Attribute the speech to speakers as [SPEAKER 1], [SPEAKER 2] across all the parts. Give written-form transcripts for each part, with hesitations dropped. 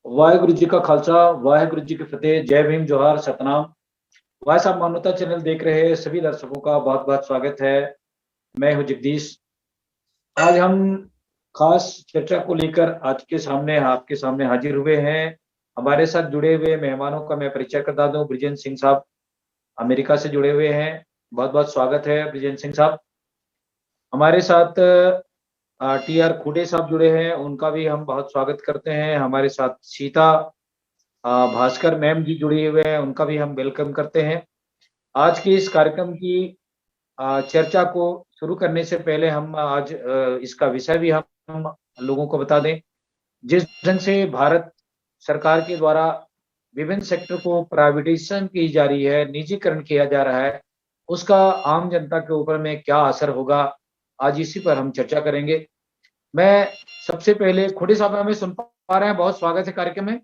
[SPEAKER 1] वाहेगुरु जी का खालसा, वाहेगुरु जी की फतेह। जय भीम, जोहार, सतनाम। भाई साहब, मानवता चैनल देख रहे सभी दर्शकों का बहुत बहुत स्वागत है। मैं हूं जगदीश। आज हम खास चर्चा को लेकर आपके सामने हाजिर हुए हैं। हमारे साथ जुड़े हुए मेहमानों का मैं परिचय करता दूं। ब्रिजेंद्र सिंह साहब अमेरिका से जुड़े हुए हैं। बहुत बहुत स्वागत है ब्रिजेंद्र सिंह साहब। हमारे साथ टी आर खुडे साहब जुड़े हैं, उनका भी हम बहुत स्वागत करते हैं। हमारे साथ सीता भास्कर मैम जी जुड़े हुए हैं, उनका भी हम वेलकम करते हैं। आज की इस कार्यक्रम की चर्चा को शुरू करने से पहले हम आज इसका विषय भी हम लोगों को बता दें। जिस ढंग से भारत सरकार के द्वारा विभिन्न सेक्टर को प्राइवेटाइजेशन की जा रही है, निजीकरण किया जा रहा है, उसका आम जनता के ऊपर में क्या असर होगा, आज इसी पर हम चर्चा करेंगे। मैं सबसे पहले खुडे साहब हमें सुन पा रहे हैं? बहुत स्वागत है कार्यक्रम में।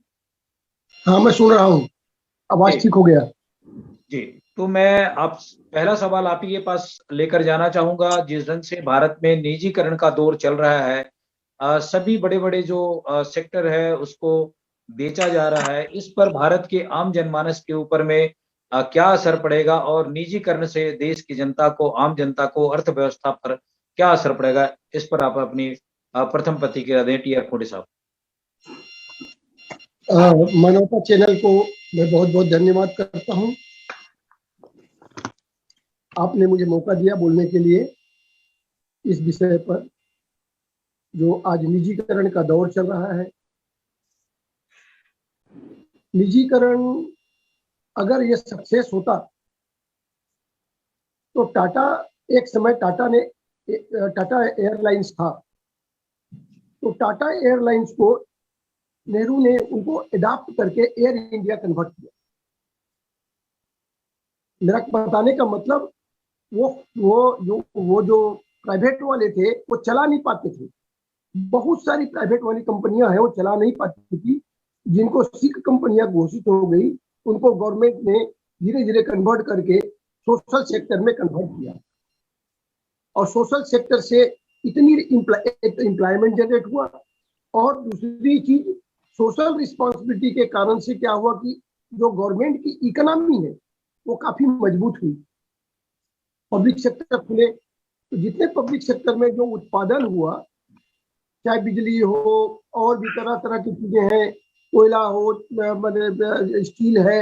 [SPEAKER 2] हाँ, मैं सुन रहा हूँ। आवाज ठीक हो गया
[SPEAKER 1] जी। तो मैं आप पहला सवाल आप ही के पास लेकर जाना चाहूंगा। जिस ढंग से भारत में निजीकरण का दौर चल रहा है, सभी बड़े बड़े जो सेक्टर है उसको बेचा जा रहा है, इस पर भारत के आम जनमानस के ऊपर में क्या असर पड़ेगा और निजीकरण से देश की जनता को, आम जनता को, अर्थव्यवस्था पर क्या असर पड़ेगा, इस पर आप अपनी प्रथम प्रतिक्रिया दें टी आर खोडे साहब।
[SPEAKER 2] मानवता चैनल को मैं बहुत बहुत धन्यवाद करता हूँ। आपने मुझे मौका दिया बोलने के लिए इस विषय पर, जो आज निजीकरण का दौर चल रहा है। निजीकरण अगर ये सक्सेस होता तो एक समय टाटा एयरलाइंस था, तो टाटा एयरलाइंस को नेहरू ने उनको अडॉप्ट करके एयर इंडिया कन्वर्ट किया। मेरा बताने का मतलब वो जो प्राइवेट वाले थे वो चला नहीं पाते थे। बहुत सारी प्राइवेट वाली कंपनियां हैं वो चला नहीं पाती थी। जिनको सिख कंपनियां घोषित हो गई उनको गवर्नमेंट ने धीरे धीरे कन्वर्ट करके सोशल सेक्टर में कन्वर्ट किया, और सोशल सेक्टर से इतनी एम्प्लॉयमेंट जनरेट हुआ। और दूसरी चीज, सोशल रिस्पॉन्सिबिलिटी के कारण से क्या हुआ कि जो गवर्नमेंट की इकोनॉमी है वो काफी मजबूत हुई। पब्लिक सेक्टर खुले तो जितने पब्लिक सेक्टर में जो उत्पादन हुआ, चाहे बिजली हो और भी तरह तरह की चीजें हैं, कोयला हो, स्टील है,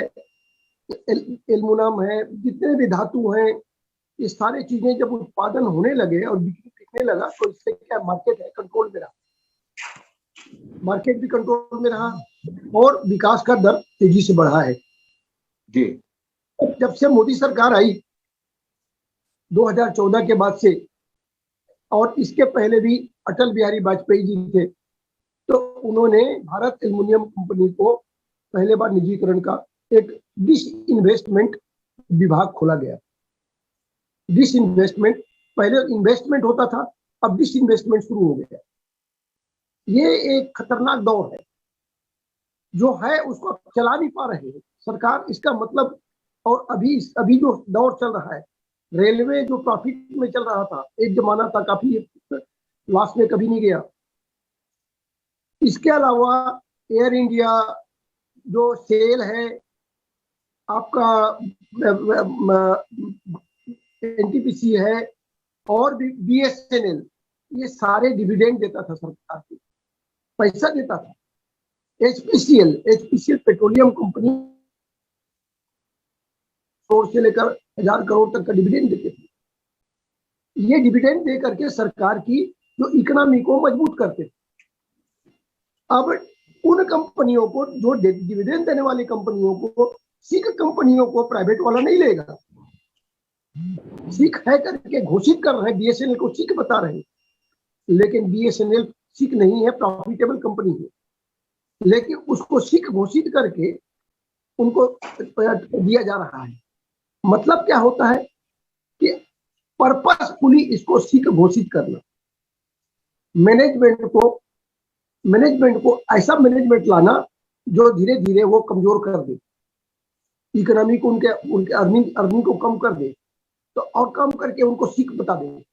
[SPEAKER 2] एल्युमिनियम है, जितने भी धातु हैं, ये सारी चीजें जब उत्पादन होने लगे और बिकने लगा तो इससे क्या मार्केट है कंट्रोल में रहा, मार्केट भी कंट्रोल में रहा और विकास का दर तेजी से बढ़ा है।
[SPEAKER 1] जी।
[SPEAKER 2] जब से मोदी सरकार आई 2014 के बाद से, और इसके पहले भी अटल बिहारी वाजपेयी जी थे, तो उन्होंने भारत एल्युमिनियम कंपनी को पहले बार निजीकरण का एक डिसइन्वेस्टमेंट विभाग खोला गया। डिसइन्वेस्टमेंट, पहले इन्वेस्टमेंट होता था, अब डिसइन्वेस्टमेंट शुरू हो गया। ये एक खतरनाक दौर है जो है, उसको चला नहीं पा रहे हैं सरकार। इसका मतलब, और अभी जो दौर चल रहा है, रेलवे जो प्रॉफिट में चल रहा था, एक जमाना था काफी लॉस में कभी नहीं गया। इसके अलावा एयर इंडिया जो सेल है आपका, एनटीपीसी है और भी बीएसएनएल, ये सारे डिविडेंड देता था सरकार को, पैसा देता था। एचपीसीएल पेट्रोलियम कंपनी 100 से लेकर 1000 करोड़ तक का डिविडेंड देते थे। ये डिविडेंड दे करके सरकार की जो इकोनॉमी को मजबूत करते थे। अब उन कंपनियों को, जो डिविडेंड देने वाली कंपनियों को, सिख कंपनियों को प्राइवेट वाला नहीं लेगा। सिख है करके घोषित कर रहे हैं, बीएसएनएल को सिख बता रहे हैं, लेकिन बीएसएनएल सिख नहीं है, प्रॉफिटेबल कंपनी है, लेकिन उसको सिख घोषित करके उनको दिया जा रहा है। मतलब क्या होता है कि पर्पसफुली इसको सिख घोषित करना, मैनेजमेंट को ऐसा मैनेजमेंट लाना जो धीरे धीरे वो कमजोर कर दे, इकोनॉमी को, उनके अर्निंग को कम कर दे, तो और कम करके उनको सिख बता दे।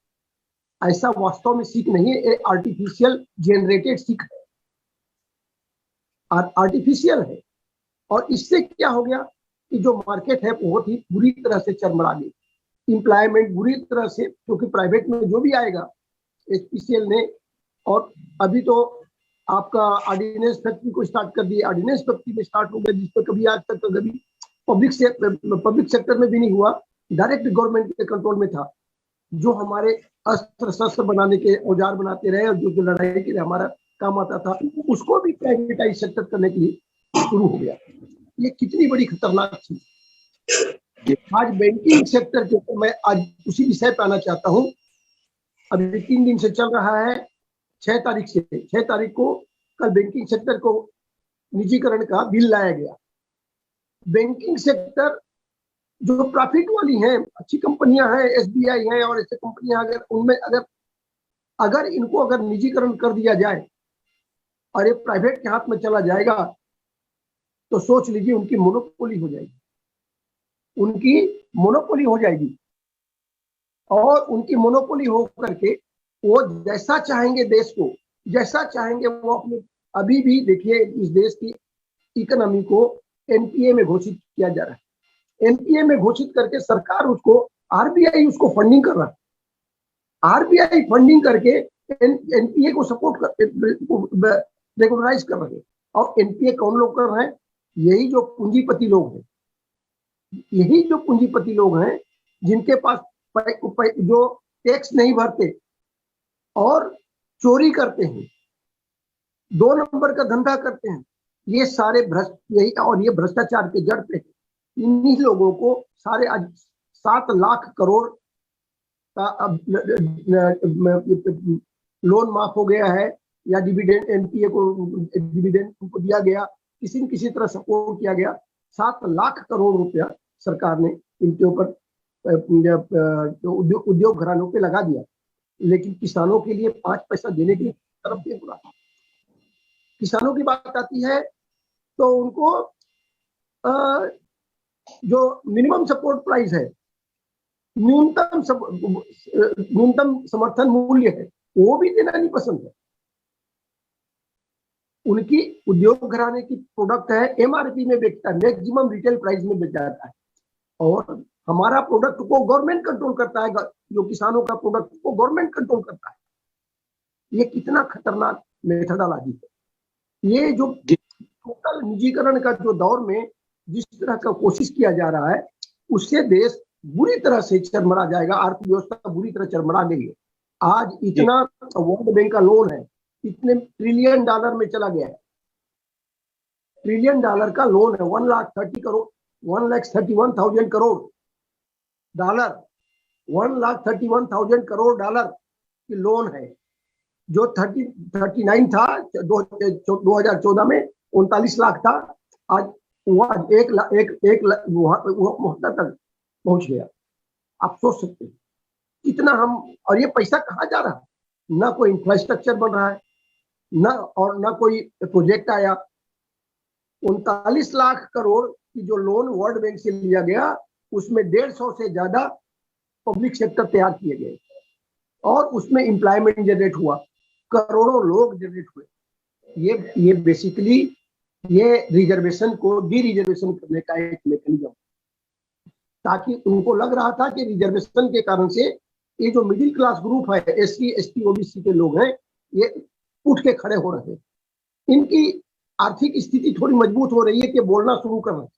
[SPEAKER 2] ऐसा वास्तव में सिख नहीं है, आर्टिफिशियल जनरेटेड सिख है। आर्टिफिशियल है। और इससे क्या हो गया कि जो मार्केट है बहुत ही बुरी तरह से चरमरा गई, एम्प्लॉयमेंट बुरी तरह से, क्योंकि प्राइवेट में जो भी आएगा एचपीसीएल ने, और अभी तो आपका ऑर्डिनेंस फैक्ट्री को स्टार्ट कर दिया, ऑर्डिनेंस फैक्ट्री में स्टार्ट हो गया, जिस पर कभी आज तक तो कभी पब्लिक सेक्टर में भी नहीं हुआ, डायरेक्ट गवर्नमेंट के कंट्रोल में था। जो हमारे अस्त्र शस्त्र बनाने के औजार बनाते रहे और जो लड़ाई के लिए हमारा काम आता था, उसको भी प्राइवेटाइज सेक्टर करने के लिए शुरू हो गया। ये कितनी बड़ी खतरनाक चीज। आज बैंकिंग सेक्टर के ऊपर मैं आज उसी विषय पे आना चाहता हूँ। अभी 3 दिन से चल रहा है, 6 तारीख को कल बैंकिंग सेक्टर को निजीकरण का बिल लाया गया। बैंकिंग सेक्टर जो प्रॉफिट वाली हैं, अच्छी कंपनियां हैं, एसबीआई है और ऐसे कंपनियां, अगर उनमें अगर इनको अगर निजीकरण कर दिया जाए और ये प्राइवेट के हाथ में चला जाएगा, तो सोच लीजिए उनकी मोनोपोली हो जाएगी, और उनकी मोनोपोली हो करके वो जैसा चाहेंगे देश को, जैसा चाहेंगे वो अपने। अभी भी देखिए इस देश की इकोनॉमी को एनपीए में घोषित किया जा रहा है। एनपीए में घोषित करके सरकार उसको, आरबीआई उसको फंडिंग कर रहा है। आरबीआई फंडिंग करके एनपीए को सपोर्ट कर, रेगुलराइज कर रहे हैं। और एनपीए कौन लोग कर रहे हैं? यही जो पूंजीपति लोग हैं, जिनके पास जो टैक्स नहीं भरते और चोरी करते हैं, 2 नंबर का धंधा करते हैं, ये सारे ये भ्रष्टाचार के जड़ पे है। इन्हीं लोगों को सारे आज 7 लाख करोड़ का लोन माफ हो गया है, या डिविडेंड, एनपीए को डिविडेंड उनको दिया गया, किसी न किसी तरह सपोर्ट किया गया। 7 लाख करोड़ रुपया सरकार ने इनके ऊपर उद्योग घरानों पे लगा दिया, लेकिन किसानों के लिए 5 पैसा देने की तरफ नहीं बुला। किसानों की बात आती है तो उनको जो मिनिमम सपोर्ट प्राइस है, न्यूनतम समर्थन मूल्य है, वो भी देना नहीं पसंद है। उनकी उद्योग घराने की प्रोडक्ट है, एमआरपी में बेचता है, मैक्सिमम रिटेल प्राइस में बेच जाता है, और हमारा प्रोडक्ट को गवर्नमेंट कंट्रोल करता है। जो किसानों का प्रोडक्ट को गवर्नमेंट कंट्रोल करता है। ये कितना खतरनाक मेथोडोलॉजी है। ये जो टोटल निजीकरण का जो दौर में जिस तरह का कोशिश किया जा रहा है, उससे देश बुरी तरह से चरमरा जाएगा। अर्थव्यवस्था बुरी तरह चरमरा गई है। आज इतना वर्ल्ड बैंक का लोन है, इतने ट्रिलियन डॉलर में चला गया है। ट्रिलियन डॉलर का लोन है, 1,31,000 करोड़ डॉलर, 1,31,000 करोड़ डॉलर की लोन है, जो 39 था 2014 में, 39 लाख था, आज वह 1,72,000 तक पहुंच गया। आप सोच सकते हैं कितना हम, और ये पैसा कहाँ जा रहा है? ना कोई इंफ्रास्ट्रक्चर बन रहा है, ना कोई प्रोजेक्ट आया। 39 लाख करोड़ की जो लोन वर्ल्ड बैंक से लिया गया, उसमें 150 से ज्यादा पब्लिक सेक्टर तैयार किए गए, और उसमें एम्प्लॉयमेंट जनरेट हुआ, करोड़ों लोग जनरेट हुए। ये बेसिकली ये रिजर्वेशन को डी रिजर्वेशन करने का एक मैकेनिज्म, ताकि उनको लग रहा था कि रिजर्वेशन के कारण से ये जो मिडिल क्लास ग्रुप है, एससी एसटी ओबीसी के लोग हैं, ये उठ के खड़े हो रहे हैं। इनकी आर्थिक स्थिति थोड़ी मजबूत हो रही है कि बोलना शुरू कर रहे हैं,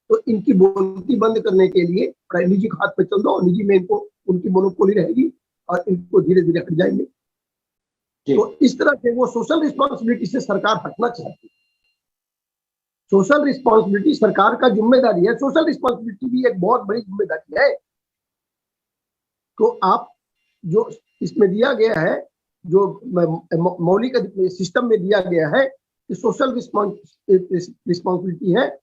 [SPEAKER 2] तो इनकी बोलती बंद करने के लिए निजी हाथ पे चल दो, निजी में इनको उनकी मोनोपोली रहेगी और इनको धीरे धीरे हट जाएंगे। तो इस तरह से वो सोशल रिस्पॉन्सिबिलिटी से सरकार हटना चाहती है। सोशल रिस्पॉन्सिबिलिटी सरकार का जिम्मेदारी है। सोशल रिस्पॉन्सिबिलिटी भी एक बहुत बड़ी जिम्मेदारी है। तो आप जो इसमें दिया गया है, जो मौलिक सिस्टम में दिया गया है कि सोशल रिस्पॉन्सिबिलिटी है,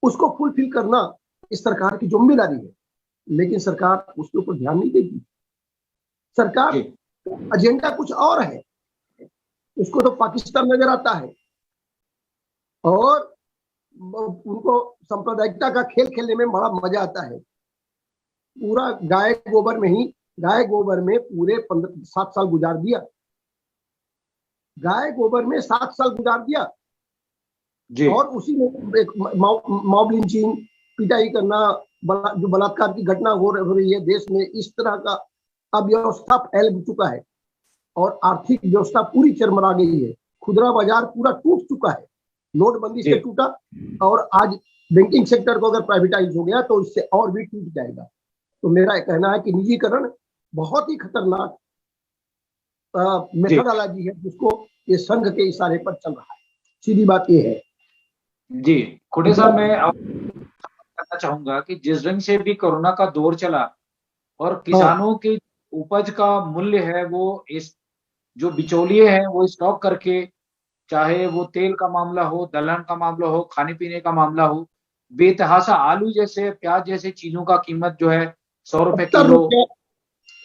[SPEAKER 2] उसको फुलफिल करना इस सरकार की जिम्मेदारी है, लेकिन सरकार उसके ऊपर ध्यान नहीं देती। सरकार एजेंडा कुछ और है, उसको तो पाकिस्तान नजर आता है, और उनको सांप्रदायिकता का खेल खेलने में बड़ा मजा आता है। पूरा गाय गोबर में पूरे 7 साल गुजार दिया। गाय गोबर में 7 साल गुजार दिया
[SPEAKER 1] जी
[SPEAKER 2] और उसी में एक मॉब लिंचिंग, पिटाई करना, जो बलात्कार की घटना हो रही है देश में, इस तरह का अव्यवस्था फैल चुका है और आर्थिक व्यवस्था पूरी चरमरा गई है। खुदरा बाजार पूरा टूट चुका है, नोटबंदी से टूटा और आज बैंकिंग सेक्टर को अगर प्राइवेटाइज हो गया तो इससे और भी टूट जाएगा। तो मेरा कहना है कि निजीकरण बहुत ही खतरनाक मेथोडोलॉजी है जिसको ये संघ के इशारे पर चल रहा है। सीधी बात ये है।
[SPEAKER 1] जी खुटे साहब, मैं करना चाहूंगा कि जिस ढंग से भी कोरोना का दौर चला और किसानों की उपज का मूल्य है वो इस जो बिचौलिए हैं वो स्टॉक करके, चाहे वो तेल का मामला हो, दलहन का मामला हो, खाने पीने का मामला हो, बेतहाशा आलू जैसे, प्याज जैसे चीजों का कीमत जो है 100 रुपए किलो,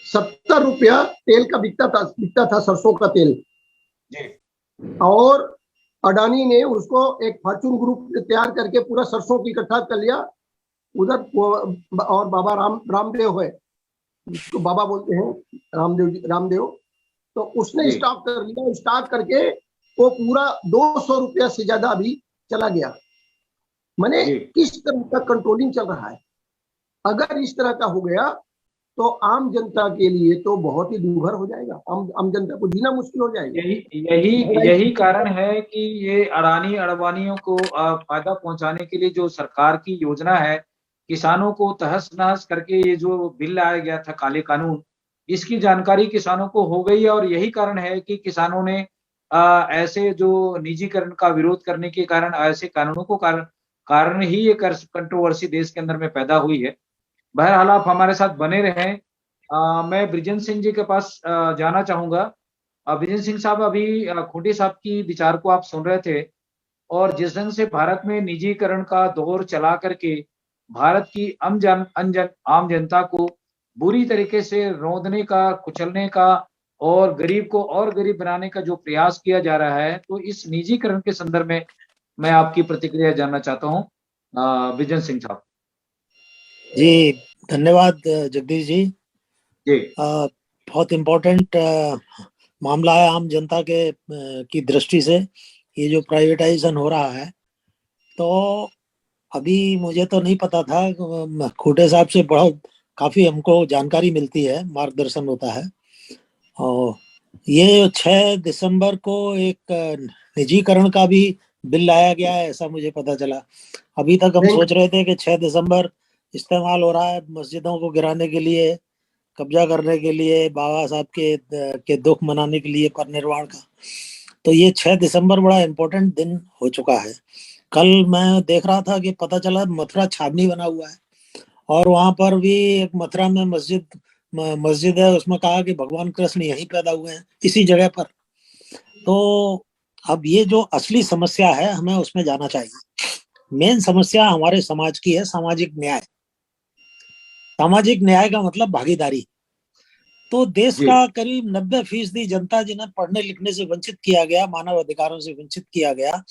[SPEAKER 2] 70 रुपया तेल का बिकता था सरसों का तेल
[SPEAKER 1] जी,
[SPEAKER 2] और अडानी ने उसको एक फॉर्चून ग्रुप तैयार करके पूरा सरसों की इकट्ठा कर लिया उधर। और बाबा रामदेव है, जिसको बाबा बोलते हैं, रामदेव, तो उसने स्टॉक कर लिया। स्टॉक करके वो पूरा 200 रुपया से ज्यादा अभी चला गया। मैंने किस तरह का कंट्रोलिंग चल रहा है। अगर इस तरह का हो गया तो आम जनता के लिए तो बहुत ही दुर्भर हो जाएगा, आम जनता को जीना मुश्किल हो जाएगा।
[SPEAKER 1] यही कारण है कि ये अडानी अडवानियों को फायदा पहुंचाने के लिए जो सरकार की योजना है, किसानों को तहस नहस करके ये जो बिल लाया गया था काले कानून, इसकी जानकारी किसानों को हो गई है और यही कारण है कि किसानों ने ऐसे जो निजीकरण का विरोध करने के कारण ऐसे कानूनों को कारण ही ये कंट्रोवर्सी देश के अंदर में पैदा हुई है। बहरहाल आप हमारे साथ बने रहें। मैं बृजेंद्र सिंह जी के पास जाना चाहूंगा। बृजेंद्र सिंह साहब, अभी खूंटी साहब की विचार को आप सुन रहे थे और जिस ढंग से भारत में निजीकरण का दौर चला करके भारत की आम जनता को बुरी तरीके से रौंदने का, कुचलने का और गरीब को और गरीब बनाने का जो प्रयास किया जा रहा है, तो इस निजीकरण के संदर्भ में मैं आपकी प्रतिक्रिया जानना चाहता हूँ, बृजेंद्र सिंह साहब।
[SPEAKER 3] जी धन्यवाद जगदीश जी।
[SPEAKER 1] जी
[SPEAKER 3] बहुत इम्पोर्टेंट मामला है आम जनता के की दृष्टि से, ये जो प्राइवेटाइजेशन हो रहा है। तो अभी मुझे तो नहीं पता था, खूंटे साहब से बहुत काफी हमको जानकारी मिलती है, मार्गदर्शन होता है। और ये 6 दिसंबर को एक निजीकरण का भी बिल लाया गया है, ऐसा मुझे पता चला। अभी तक हम सोच रहे थे कि 6 दिसंबर इस्तेमाल हो रहा है मस्जिदों को गिराने के लिए, कब्जा करने के लिए, बाबा साहब के दुख मनाने के लिए परिनिर्वाण का। तो ये 6 दिसंबर बड़ा इम्पोर्टेंट दिन हो चुका है। कल मैं देख रहा था कि पता चला मथुरा छावनी बना हुआ है और वहां पर भी एक मथुरा में मस्जिद है, उसमें कहा कि भगवान कृष्ण यहीं पैदा हुए हैं, इसी जगह पर। तो अब ये जो असली समस्या है हमें उसमें जाना चाहिए। मेन समस्या हमारे समाज की है सामाजिक न्याय। सामाजिक न्याय का मतलब भागीदारी। तो देश का करीब 90% जनता जिन्हें पढ़ने लिखने से वंचित किया गया, मानव अधिकारों से वंचित किया गया,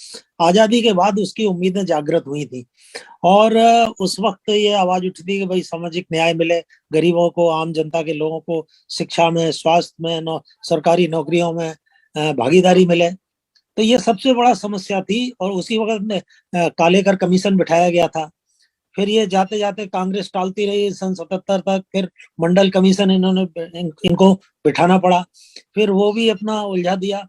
[SPEAKER 3] आजादी के बाद उसकी उम्मीदें जागृत हुई थी और उस वक्त ये आवाज उठी थी कि भाई सामाजिक न्याय मिले, गरीबों को, आम जनता के लोगों को शिक्षा में, स्वास्थ्य में, सरकारी नौकरियों में भागीदारी मिले। तो ये सबसे बड़ा समस्या थी और उसी वक्त में कालेकर कमीशन बिठाया गया था। फिर ये जाते जाते कांग्रेस टालती रही सन 77 तक, फिर मंडल कमीशन इनको बिठाना पड़ा, फिर वो भी अपना उलझा दिया।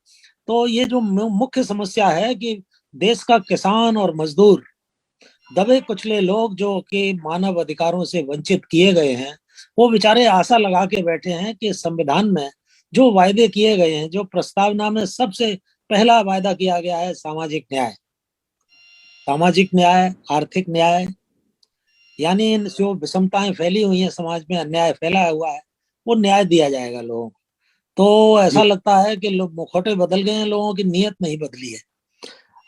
[SPEAKER 3] तो ये जो मुख्य समस्या है कि देश का किसान और मजदूर, दबे कुचले लोग जो कि मानव अधिकारों से वंचित किए गए हैं, वो बेचारे आशा लगा के बैठे हैं कि संविधान में जो वायदे किए गए हैं, जो प्रस्तावना में सबसे पहला वायदा किया गया है सामाजिक न्याय, सामाजिक न्याय, आर्थिक न्याय, यानी जो विषमताएं फैली हुई हैं समाज में, अन्याय फैला हुआ है, वो न्याय दिया जाएगा लोगों को। तो ऐसा लगता है कि लोग मुखौटे बदल गए हैं, लोगों की नीयत नहीं बदली है।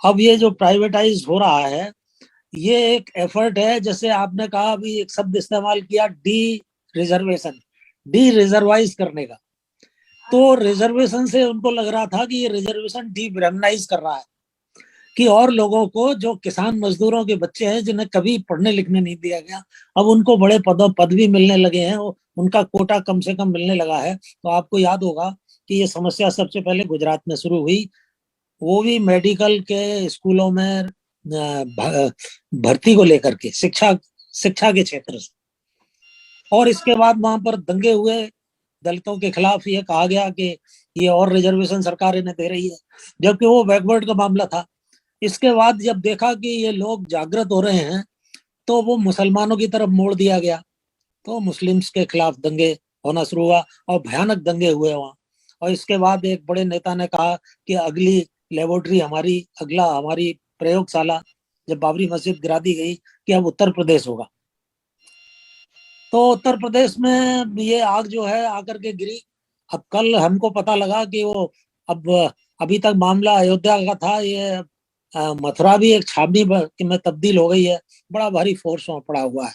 [SPEAKER 3] अब ये जो प्राइवेटाइज हो रहा है, ये एक एफर्ट है, जैसे आपने कहा अभी एक शब्द इस्तेमाल किया, डी रिजर्वेशन, डी रिजर्वाइज करने का। तो रिजर्वेशन से उनको लग रहा था कि ये रिजर्वेशन डी ब्राह्मणाइज कर रहा है, कि और लोगों को, जो किसान मजदूरों के बच्चे हैं जिन्हें कभी पढ़ने लिखने नहीं दिया गया, अब उनको बड़े पद भी मिलने लगे हैं, वो उनका कोटा कम से कम मिलने लगा है। तो आपको याद होगा कि ये समस्या सबसे पहले गुजरात में शुरू हुई, वो भी मेडिकल के स्कूलों में भर्ती को लेकर के, शिक्षा के क्षेत्र से। और इसके बाद वहां पर दंगे हुए, दलितों के खिलाफ ये कहा गया कि ये और रिजर्वेशन सरकार इन्हें दे रही है, जबकि वो बैकवर्ड का मामला था। इसके बाद जब देखा कि ये लोग जागृत हो रहे हैं, तो वो मुसलमानों की तरफ मोड़ दिया गया, तो मुस्लिम्स के खिलाफ दंगे होना शुरू हुआ और भयानक दंगे हुए वहां। और इसके बाद एक बड़े नेता ने कहा कि अगली लेबोरेटरी हमारी प्रयोगशाला जब बाबरी मस्जिद गिरा दी गई कि अब उत्तर प्रदेश होगा। तो उत्तर प्रदेश में ये आग जो है आकर के गिरी। अब कल हमको पता लगा कि वो अब अभी तक मामला अयोध्या का था, ये मथुरा भी एक छावनी में तब्दील हो गई है। बड़ा भारी फोर्स वहां पड़ा हुआ है।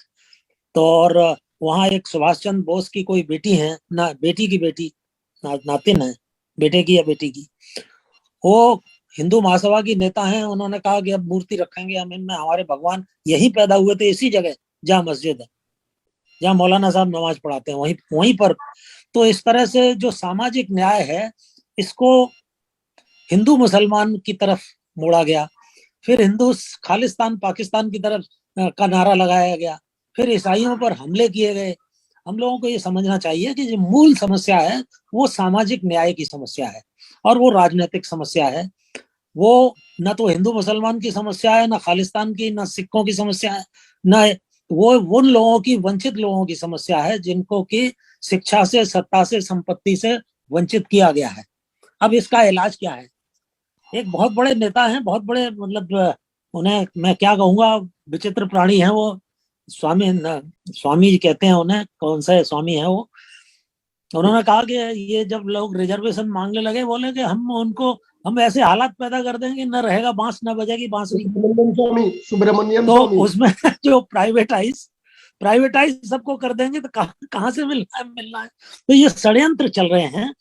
[SPEAKER 3] तो और वहां एक सुभाष चंद्र बोस की कोई बेटी है ना, बेटी की बेटी नातिन है, बेटे की या बेटी की, वो हिंदू महासभा की नेता हैं। उन्होंने कहा कि अब मूर्ति रखेंगे हम इनमें, हमारे भगवान यही पैदा हुए थे, इसी जगह जहाँ मस्जिद है, जहाँ मौलाना साहब नमाज पढ़ाते हैं, वहीं पर। तो इस तरह से जो सामाजिक न्याय है, इसको हिंदू मुसलमान की तरफ मोड़ा गया, फिर हिंदू खालिस्तान पाकिस्तान की तरफ का नारा लगाया गया, फिर ईसाइयों पर हमले किए गए। हम लोगों को ये समझना चाहिए कि जो मूल समस्या है वो सामाजिक न्याय की समस्या है और वो राजनीतिक समस्या है। वो न तो हिंदू मुसलमान की समस्या है, न खालिस्तान की, न सिखों की समस्या है, न वो उन लोगों की, वंचित लोगों की समस्या है जिनको की शिक्षा से, सत्ता से, संपत्ति से वंचित किया गया है। अब इसका इलाज क्या है? एक बहुत बड़े नेता हैं, बहुत बड़े, मतलब उन्हें मैं क्या कहूंगा, विचित्र प्राणी है वो, स्वामी कहते हैं उन्हें, कौन सा स्वामी है वो। उन्होंने कहा कि ये जब लोग रिजर्वेशन मांगने लगे, बोले कि हम ऐसे हालात पैदा कर देंगे, न रहेगा बांस न बजेगी बांसुरी।
[SPEAKER 2] सुब्रमण्यम
[SPEAKER 3] तो
[SPEAKER 2] स्वामी
[SPEAKER 3] उसमें जो प्राइवेटाइज सबको कर देंगे, तो कहाँ से मिलना है। तो ये षड्यंत्र चल रहे हैं।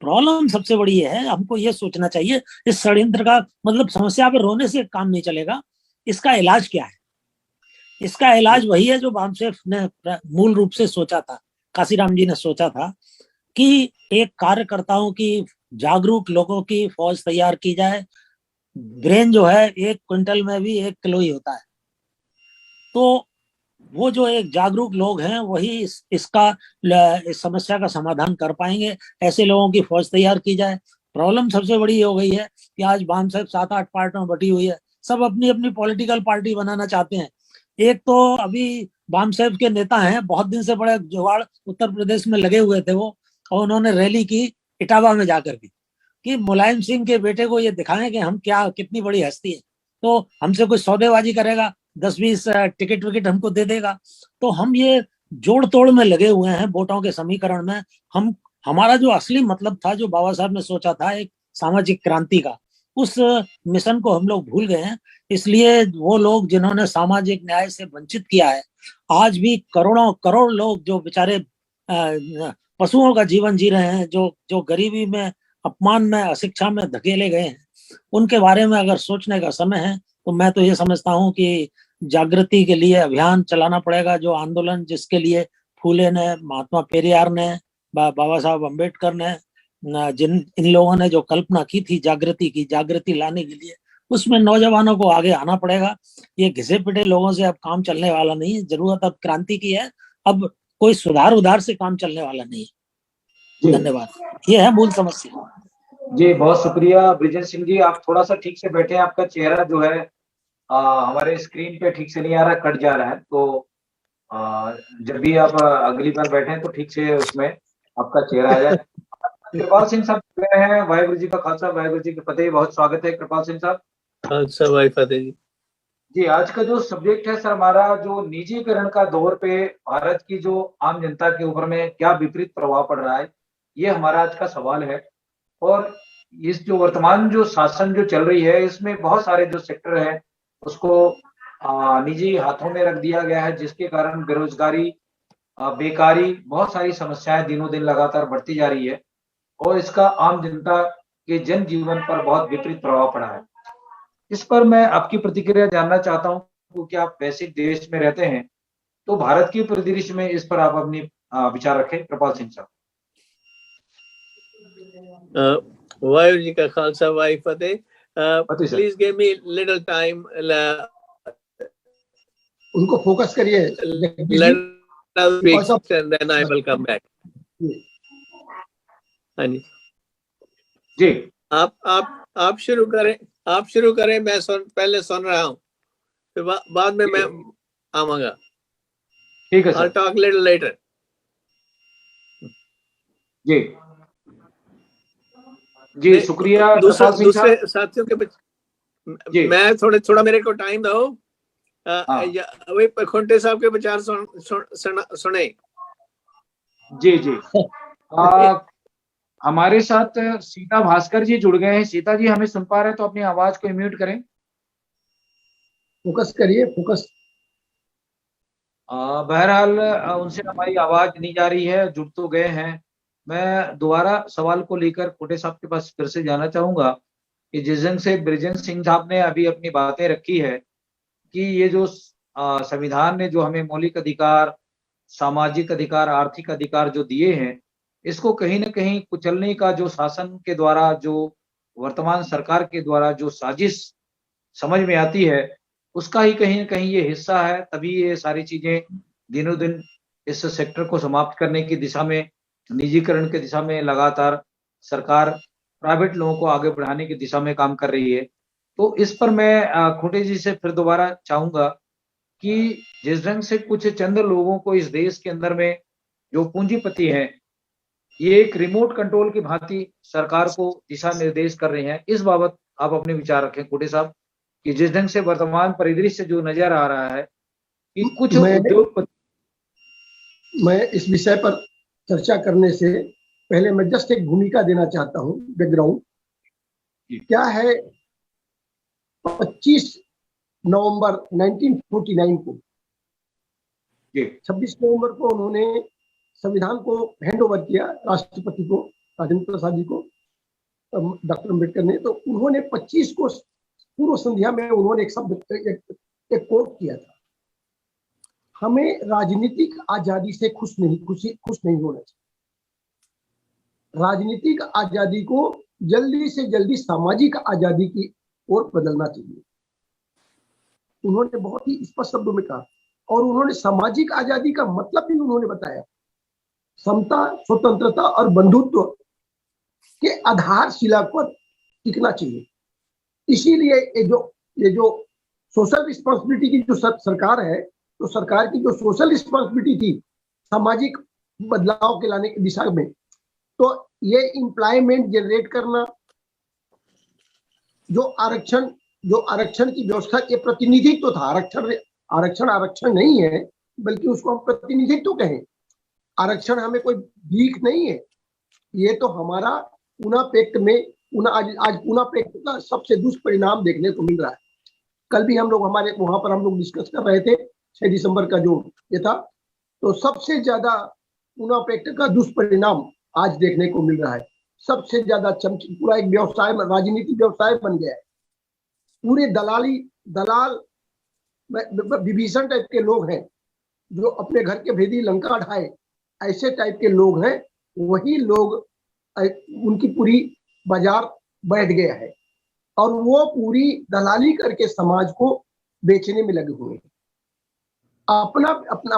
[SPEAKER 3] प्रॉब्लम सबसे बड़ी है, हमको ये सोचना चाहिए इस षड्यंत्र का, मतलब समस्या पे रोने से काम नहीं चलेगा। इसका इलाज क्या है? इसका इलाज वही है जो बामसेफ ने मूल रूप से सोचा था, काशीराम जी ने सोचा था, कि एक कार्यकर्ताओं की, जागरूक लोगों की फौज तैयार की जाए। ब्रेन जो है 1 क्विंटल में भी 1 किलो ही होता है। तो वो जो एक जागरूक लोग हैं वही इस समस्या का समाधान कर पाएंगे। ऐसे लोगों की फौज तैयार की जाए। प्रॉब्लम सबसे बड़ी हो गई है कि आज बामसेफ 7-8 पार्टियों में बटी हुई है, सब अपनी अपनी पॉलिटिकल पार्टी बनाना चाहते हैं। एक तो अभी बामसेफ के नेता हैं, बहुत दिन से बड़े जुगाड़ उत्तर प्रदेश में लगे हुए थे वो, और उन्होंने रैली की इटावा में जाकर के कि मुलायम सिंह के बेटे को ये दिखाएं कि हम कितनी बड़ी हस्ती है, तो हमसे कोई सौदेबाजी करेगा, 10-20 टिकट विकेट हमको दे देगा। तो हम ये जोड़ तोड़ में लगे हुए हैं वोटों के समीकरण में। हमारा जो असली मतलब था, जो बाबा साहब ने सोचा था एक सामाजिक क्रांति का, उस मिशन को हम लोग भूल गए हैं। इसलिए वो लोग जिन्होंने सामाजिक न्याय से वंचित किया है, आज भी करोड़ों करोड़ लोग जो बेचारे पशुओं का जीवन जी रहे हैं, जो गरीबी में, अपमान में, अशिक्षा में धकेले गए हैं, उनके बारे में अगर सोचने का समय है, तो मैं तो ये समझता हूँ कि जागृति के लिए अभियान चलाना पड़ेगा। जो आंदोलन जिसके लिए फूले ने, महात्मा पेरियार ने, बाबा साहब अम्बेडकर ने, इन लोगों ने जो कल्पना की थी जागृति लाने के लिए, उसमें नौजवानों को आगे आना पड़ेगा। ये घिसे पिटे लोगों से अब काम चलने वाला नहीं है। जरूरत अब क्रांति की है। अब कोई सुधार से काम चलने वाला नहीं है। धन्यवाद। ये है मूल समस्या।
[SPEAKER 1] जी बहुत शुक्रिया ब्रिजेश सिंह जी। आप थोड़ा सा ठीक से बैठे, आपका चेहरा जो है हमारे स्क्रीन पे ठीक से नहीं आ रहा, कट जा रहा है। तो जब भी आप अगली बार बैठे तो ठीक से उसमें आपका चेहरा आ जाए। कृपाल सिंह साहब गए हैं। वाहिगुरु जी का खालसा, वाहिगुरु जी की फतेह। बहुत स्वागत है कृपाल सिंह साहब।
[SPEAKER 4] अच्छा भाई फतेह जी।
[SPEAKER 1] जी आज का जो सब्जेक्ट है सर हमारा, जो निजीकरण का दौर पे भारत की जो आम जनता के ऊपर में क्या विपरीत प्रभाव पड़ रहा है, ये हमारा आज का सवाल है। और इस जो वर्तमान जो शासन जो चल रही है, इसमें बहुत सारे जो सेक्टर है उसको निजी हाथों में रख दिया गया है, जिसके कारण बेरोजगारी, बेकारी, बहुत सारी समस्याएं दिनों दिन लगातार बढ़ती जा रही है और इसका आम जनता के जनजीवन पर बहुत विपरीत प्रभाव पड़ा है। इस पर मैं आपकी प्रतिक्रिया जानना चाहता हूं, क्योंकि आप वैश्विक देश में रहते हैं, तो भारत की परिदृश्य में इस पर आप अपनी विचार रखें। कृपाल सिंह साहब।
[SPEAKER 4] वाहिगुरू जी का खालसा वाहिगुरू फतेह।
[SPEAKER 1] फतेह sir.
[SPEAKER 4] Please give me little time.
[SPEAKER 2] उनको फोकस करिए जगदीश जी।
[SPEAKER 4] Let us speak
[SPEAKER 2] और सब
[SPEAKER 4] and then I will come back. हाँ जी,
[SPEAKER 1] जी
[SPEAKER 4] आप शुरू करें, आप शुरू करें। मैं पहले सुन रहा हूँ, फिर बाद में मैं आऊंगा।
[SPEAKER 1] ठीक है
[SPEAKER 4] I'll
[SPEAKER 1] sir.
[SPEAKER 4] talk little later.
[SPEAKER 1] जी जी शुक्रिया कृपाल सिंह
[SPEAKER 4] दूसरे
[SPEAKER 1] साहब।
[SPEAKER 4] साथियों के
[SPEAKER 1] जी
[SPEAKER 4] मैं थोड़ा मेरे को टाइम दो।
[SPEAKER 1] हाँ
[SPEAKER 4] वही खुंटे साहब के विचार सुने।
[SPEAKER 1] जी जी हमारे साथ सीता भास्कर जी जुड़ गए हैं। सीता जी हमें सुन पा रहे हैं तो अपनी आवाज को म्यूट करें।
[SPEAKER 2] फोकस करिए, फोकस।
[SPEAKER 1] बहरहाल उनसे हमारी आवाज नहीं जा रही है, जुड़ तो गए हैं। मैं दोबारा सवाल को लेकर खोटे साहब के पास फिर से जाना चाहूंगा कि जिस ढंग से बृजेंद्र सिंह साहब ने अभी अपनी बातें रखी है कि ये जो संविधान ने जो हमें मौलिक अधिकार, सामाजिक अधिकार, आर्थिक अधिकार जो दिए हैं, इसको कहीं ना कहीं कुचलने का जो शासन के द्वारा, जो वर्तमान सरकार के द्वारा जो साजिश समझ में आती है, उसका ही कहीं ना कहीं ये हिस्सा है। तभी ये सारी चीजें दिनों दिन इस सेक्टर को समाप्त करने की दिशा में, निजीकरण की दिशा में लगातार सरकार प्राइवेट लोगों को आगे बढ़ाने की दिशा में काम कर रही है। तो इस पर मैं खूंटे जी से फिर दोबारा चाहूंगा कि जिस ढंग से कुछ चंद लोगों को इस देश के अंदर में जो पूंजीपति हैं, ये एक रिमोट कंट्रोल की भांति सरकार को दिशा निर्देश कर रहे हैं, इस बाबत आप अपने विचार रखें खूंटे साहब कि जिस ढंग से वर्तमान परिदृश्य जो नजर आ रहा है कि कुछ उद्योगपति।
[SPEAKER 2] मैं इस विषय पर चर्चा करने से पहले मैं जस्ट एक भूमिका देना चाहता हूँ, बैकग्राउंड क्या है। 25 नवंबर 1949 को, 26 नवंबर को उन्होंने संविधान को हैंड ओवर किया राष्ट्रपति को, राजेंद्र प्रसाद जी को, डॉक्टर अम्बेडकर ने। तो उन्होंने 25 को पूर्व संध्या में उन्होंने एक शब्द, एक कोट किया था, हमें राजनीतिक आजादी से खुश नहीं होना चाहिए। राजनीतिक आजादी को जल्दी से जल्दी सामाजिक आजादी की ओर बदलना चाहिए, उन्होंने बहुत ही स्पष्ट शब्दों में कहा। और उन्होंने सामाजिक आजादी का मतलब भी उन्होंने बताया, समता, स्वतंत्रता और बंधुत्व के आधारशिला पर टिकना चाहिए। इसीलिए ये जो सोशल रिस्पॉन्सिबिलिटी की जो सरकार है, तो सरकार की जो सोशल रिस्पॉन्सिबिलिटी थी सामाजिक बदलाव के लाने की दिशा में, तो ये एम्प्लॉयमेंट जनरेट करना, जो आरक्षण की व्यवस्था, ये प्रतिनिधित्व था। आरक्षण नहीं है, बल्कि उसको हम प्रतिनिधित्व कहें। आरक्षण हमें कोई भीख नहीं है, ये तो हमारा पूना पैक्ट में आज पूना पैक्ट का सबसे दुष्परिणाम देखने को मिल रहा है। कल भी हम लोग हमारे वहां पर हम लोग डिस्कस कर रहे थे, 6 दिसंबर का जो ये था, तो सबसे ज्यादा पूना पैक्ट का दुष्परिणाम आज देखने को मिल रहा है। सबसे ज्यादा पूरा एक व्यवसाय, राजनीतिक व्यवसाय बन गया है। पूरे दलाल विभीषण टाइप के लोग हैं, जो अपने घर के भेदी लंका ढाए, ऐसे टाइप के लोग हैं। वही लोग, उनकी पूरी बाजार बैठ गया है और वो पूरी दलाली करके समाज को बेचने में लगे हुए हैं। अपना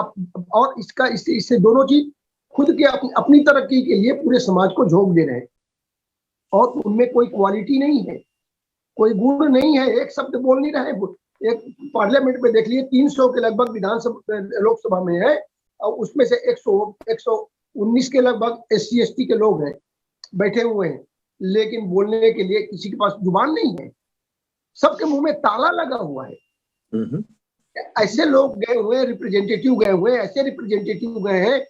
[SPEAKER 2] और इससे दोनों चीज खुद के अपनी तरक्की के लिए पूरे समाज को झोंक दे रहे हैं, और उनमें कोई क्वालिटी नहीं है, कोई गुण नहीं है, एक शब्द बोल नहीं रहे। एक पार्लियामेंट में देख लिए 300 के लगभग विधानसभा लोकसभा में है, और उसमें से 119 के लगभग SC ST के लोग हैं बैठे हुए हैं, लेकिन बोलने के लिए किसी के पास जुबान नहीं है, सबके मुंह में ताला लगा हुआ है। ऐसे लोग गए हुए, रिप्रेजेंटेटिव गए हुए, ऐसे रिप्रेजेंटेटिव गए हैं,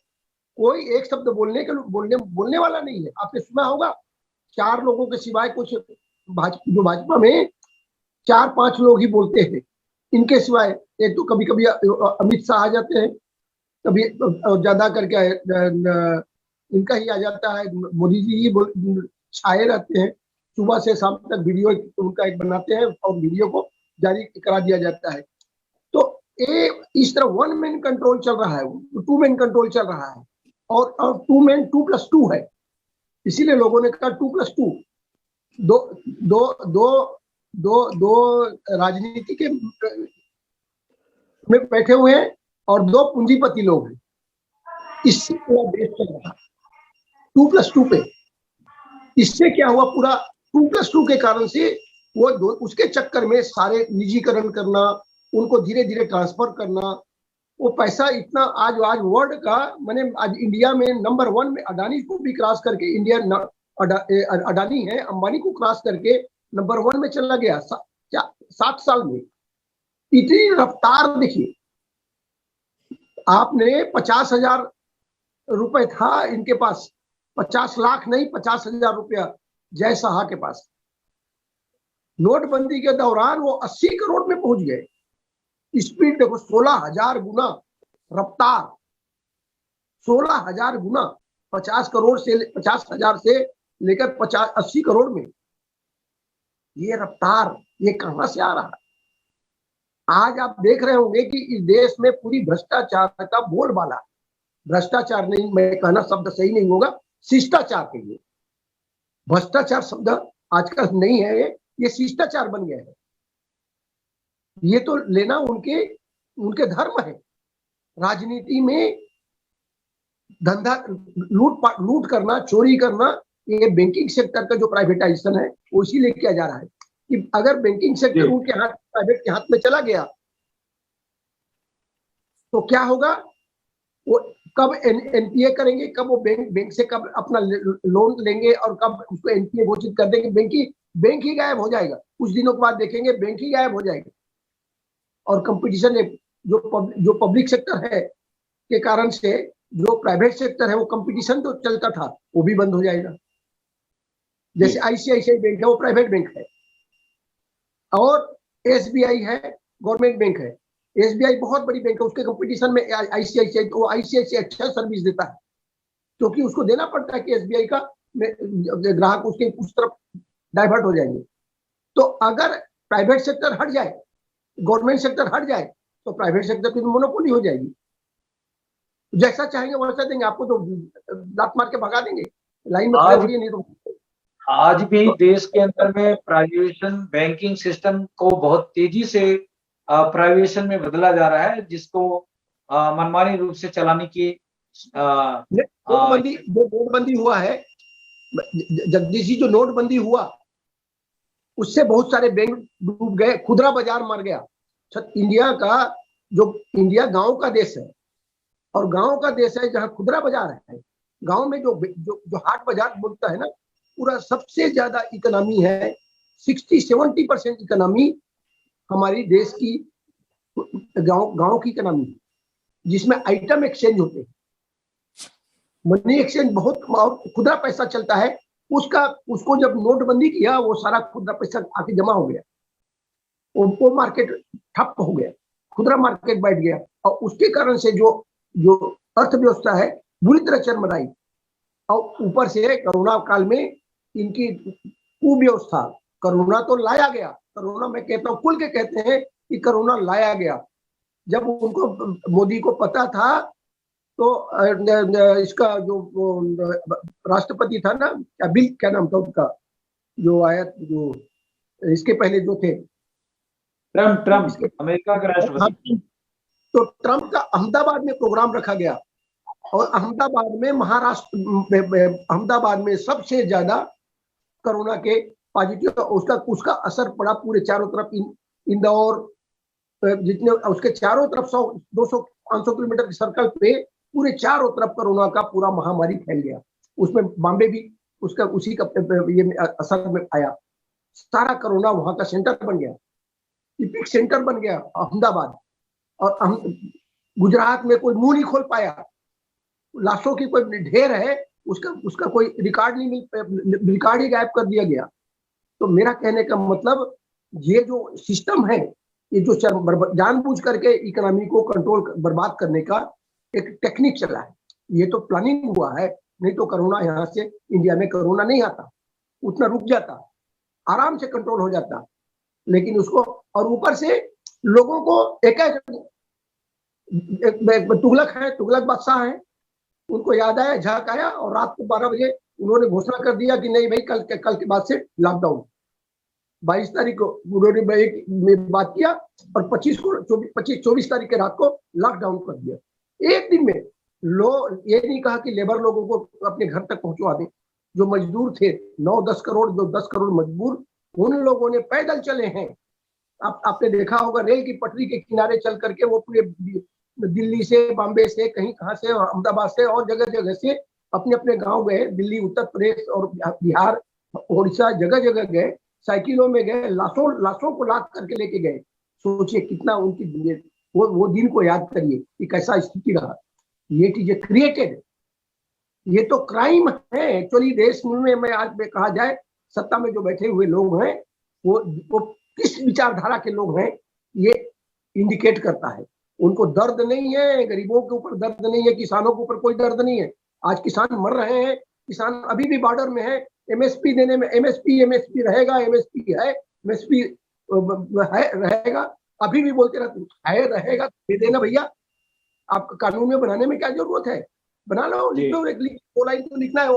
[SPEAKER 2] कोई एक शब्द बोलने वाला नहीं है। आपने सुना होगा 4 लोगों के सिवाय, कुछ भाजपा में 4-5 लोग ही बोलते हैं, इनके सिवाय। एक तो कभी कभी अमित शाह आ जाते हैं, कभी ज्यादा करके इनका ही आ जाता है, मोदी जी ही छाए रहते हैं। सुबह से शाम तक वीडियो उनका एक बनाते हैं और वीडियो को जारी करा दिया जाता है। तो इस तरह 1 मैन कंट्रोल चल रहा है, 2 मैन कंट्रोल चल रहा है। और 2 में 2+2 है, इसीलिए लोगों ने कहा 2+2। दो दो दो दो दो राजनीति के में बैठे हुए हैं और 2 पूंजीपति लोग हैं, इससे पूरा देश चल रहा है 2+2 पे। इससे क्या हुआ, पूरा 2+2 के कारण से वो उसके चक्कर में सारे निजीकरण करना, उनको धीरे धीरे ट्रांसफर करना, वो पैसा इतना आज वर्ल्ड का, मैंने आज इंडिया में नंबर 1 में अडानी को भी क्रॉस करके, इंडिया अडानी है, अंबानी को क्रॉस करके नंबर 1 में चला गया 7 साल में। इतनी रफ्तार देखिए, आपने 50,000 रुपए था इनके पास, 50 लाख नहीं 50,000 रुपया जय शाह के पास। नोटबंदी के दौरान वो 80 करोड़ में पहुंच गए। स्पीड देखो, 16,000 गुना रफ्तार, 16,000 गुना, 50,000 से लेकर 80 करोड़ में। ये रफ्तार, ये कहां से आ रहा है? आज आप देख रहे होंगे कि इस देश में पूरी भ्रष्टाचार का बोलबाला। भ्रष्टाचार नहीं, मैं कहना शब्द सही नहीं होगा, शिष्टाचार कहिए। भ्रष्टाचार शब्द आजकल नहीं है, ये शिष्टाचार बन गया है। ये तो लेना उनके धर्म है। राजनीति में धंधा, लूट करना, चोरी करना, ये बैंकिंग सेक्टर का जो प्राइवेटाइजेशन है वो इसीलिए किया जा रहा है कि अगर बैंकिंग सेक्टर उनके हाथ, प्राइवेट के हाथ में चला गया तो क्या होगा, वो कब एनपीए करेंगे, कब वो बैंक से कब अपना लोन लेंगे और कब उसको एनपीए घोषित कर देंगे, बैंक ही गायब हो जाएगा। कुछ दिनों के बाद देखेंगे बैंक ही गायब हो जाएगा। और कंपटीशन जो पब्लिक सेक्टर है के कारण से जो प्राइवेट सेक्टर है, वो कंपटीशन जो चलता था वो भी बंद हो जाएगा। जैसे आईसीआईसीआई बैंक है, वो प्राइवेट बैंक है, और एसबीआई है, गवर्नमेंट बैंक है। एसबीआई बहुत बड़ी बैंक है, उसके कंपटीशन में आईसीआईसीआई अच्छा सर्विस देता है, क्योंकि उसको देना पड़ता है कि एसबीआई का ग्राहक उसके उस तरफ डाइवर्ट हो जाएंगे। तो अगर प्राइवेट सेक्टर हट जाए, गवर्नमेंट सेक्टर हट जाए, तो प्राइवेट सेक्टर की मोनोपोली हो जाएगी। जैसा चाहेंगे वैसा देंगे, आपको तो लात मार के भगा देंगे, लाइन में खड़े रहिए, नहीं तो।
[SPEAKER 1] आज भी देश के अंदर में प्राइवेशन बैंकिंग सिस्टम को बहुत तेजी से प्राइवेशन में बदला जा रहा है, जिसको मनमानी रूप से चलाने की
[SPEAKER 2] नोटबंदी हुआ है जगदीश जी, जो नोटबंदी हुआ उससे बहुत सारे बैंक डूब गए, खुदरा बाजार मर गया। इंडिया गांव का देश है, और गांव का देश है जहां खुदरा बाजार है। गांव में जो हाट बाजार बोलता है ना, पूरा सबसे ज्यादा इकोनॉमी है, 60-70% इकोनॉमी हमारी देश की गांव की इकोनॉमी, जिसमें आइटम एक्सचेंज होते हैं, मनी एक्सचेंज बहुत, खुदरा पैसा चलता है। उसको जब नोटबंदी किया, वो सारा खुदरा पैसा आके जमा हो गया, वो मार्केट ठप हो गया, खुदरा मार्केट बैठ गया, और उसके कारण से जो अर्थव्यवस्था है बुरी तरह चरमराई। और ऊपर से कोरोना काल में इनकी कुव्यवस्था, कोरोना तो लाया गया, कोरोना मैं कहता हूँ, खुल के कहते हैं कि कोरोना लाया गया। जब उनको, मोदी को पता था, तो इसका जो राष्ट्रपति था ना, क्या नाम था उसका, जो आया, जो इसके पहले जो थे,
[SPEAKER 1] ट्रम्प अमेरिका के राष्ट्रपति।
[SPEAKER 2] तो ट्रम्प का अहमदाबाद में प्रोग्राम रखा गया, और अहमदाबाद में सबसे ज्यादा कोरोना के पॉजिटिव, उसका असर पड़ा पूरे चारों तरफ। इंदौर, जितने उसके चारों तरफ 100-200-500 किलोमीटर के सर्कल पे पूरे चारों तरफ कोरोना का पूरा महामारी फैल गया। उसमें बॉम्बे भी उसी का ये असर में आया। सारा कोरोना वहां का सेंटर बन गया, इपिक सेंटर बन गया अहमदाबाद। और गुजरात में कोई मुंह नहीं खोल पाया, लाशों की कोई ढेर है, उसका कोई रिकॉर्ड नहीं रिकॉर्ड ही गायब कर दिया गया। तो मेरा कहने का मतलब, ये जो सिस्टम है, ये जो जानबूझ करके इकोनॉमी को कंट्रोल, बर्बाद करने का एक टेक्निक चला है, ये तो प्लानिंग हुआ है। नहीं तो कोरोना यहाँ से, इंडिया में कोरोना नहीं आता, उतना रुक जाता, आराम से कंट्रोल हो जाता। लेकिन उसको, और ऊपर से लोगों को एक तुगलक बादशाह है, उनको याद आया, झाक आया और रात को 12 बजे उन्होंने घोषणा कर दिया कि नहीं भाई कल के बाद से लॉकडाउन। 22 तारीख को उन्होंने में बात किया और 24 तारीख के रात को लॉकडाउन कर दिया। एक दिन में ये नहीं कहा कि लेबर लोगों को अपने घर तक पहुंचवा दें। जो मजदूर थे 9-10 करोड़, जो 10 करोड़ मजदूर, उन लोगों ने पैदल चले हैं। आपने देखा होगा रेल की पटरी के किनारे चल करके वो पूरे दिल्ली से, बॉम्बे से, कहीं कहां से, अहमदाबाद से और जगह जगह से अपने अपने गांव गए। दिल्ली, उत्तर प्रदेश और बिहार, उड़ीसा, जगह जगह गए, साइकिलों में गए, लाशों को लाद करके लेके गए। सोचिए कितना उनकी वो दिन को याद करिए कि कैसा स्थिति रहा। ये चीजें क्रिएटेड, ये तो क्राइम है एक्चुअली। देश में आज में कहा जाए सत्ता में जो बैठे हुए लोग हैं वो किस विचारधारा के लोग हैं ये इंडिकेट करता है। उनको दर्द नहीं है, गरीबों के ऊपर दर्द नहीं है, किसानों के ऊपर कोई दर्द नहीं है। आज किसान मर रहे हैं, किसान अभी भी बॉर्डर में है। एमएसपी देने में, एमएसपी रहेगा, एमएसपी है, एमएसपी रहेगा, अभी भी बोलते रहते है, रहेगा, दे देना भैया। आपका कानून में बनाने में क्या जरूरत है? बना लो, लिख लो, 2 लाइन तो लिखना है।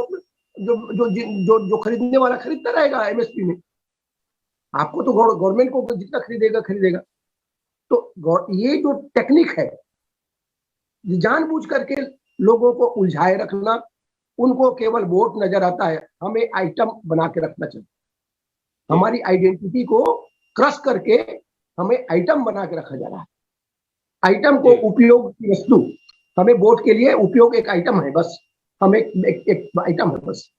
[SPEAKER 2] जो खरीदने वाला खरीदता रहेगा एमएसपी में। आपको तो गवर्नमेंट को जितना खरीदेगा। तो ये जो टेक्निक है, जानबूझ करके लोगों को उलझाए रखना, उनको केवल वोट नजर आता है। हमें आइटम बना के रखना चाहिए। हमारी आइडेंटिटी को क्रश करके हमें आइटम बना के रखा जा रहा है। आइटम को उपयोग की वस्तु, हमें वोट के लिए उपयोग एक आइटम है बस। हम एक आइटम है बस।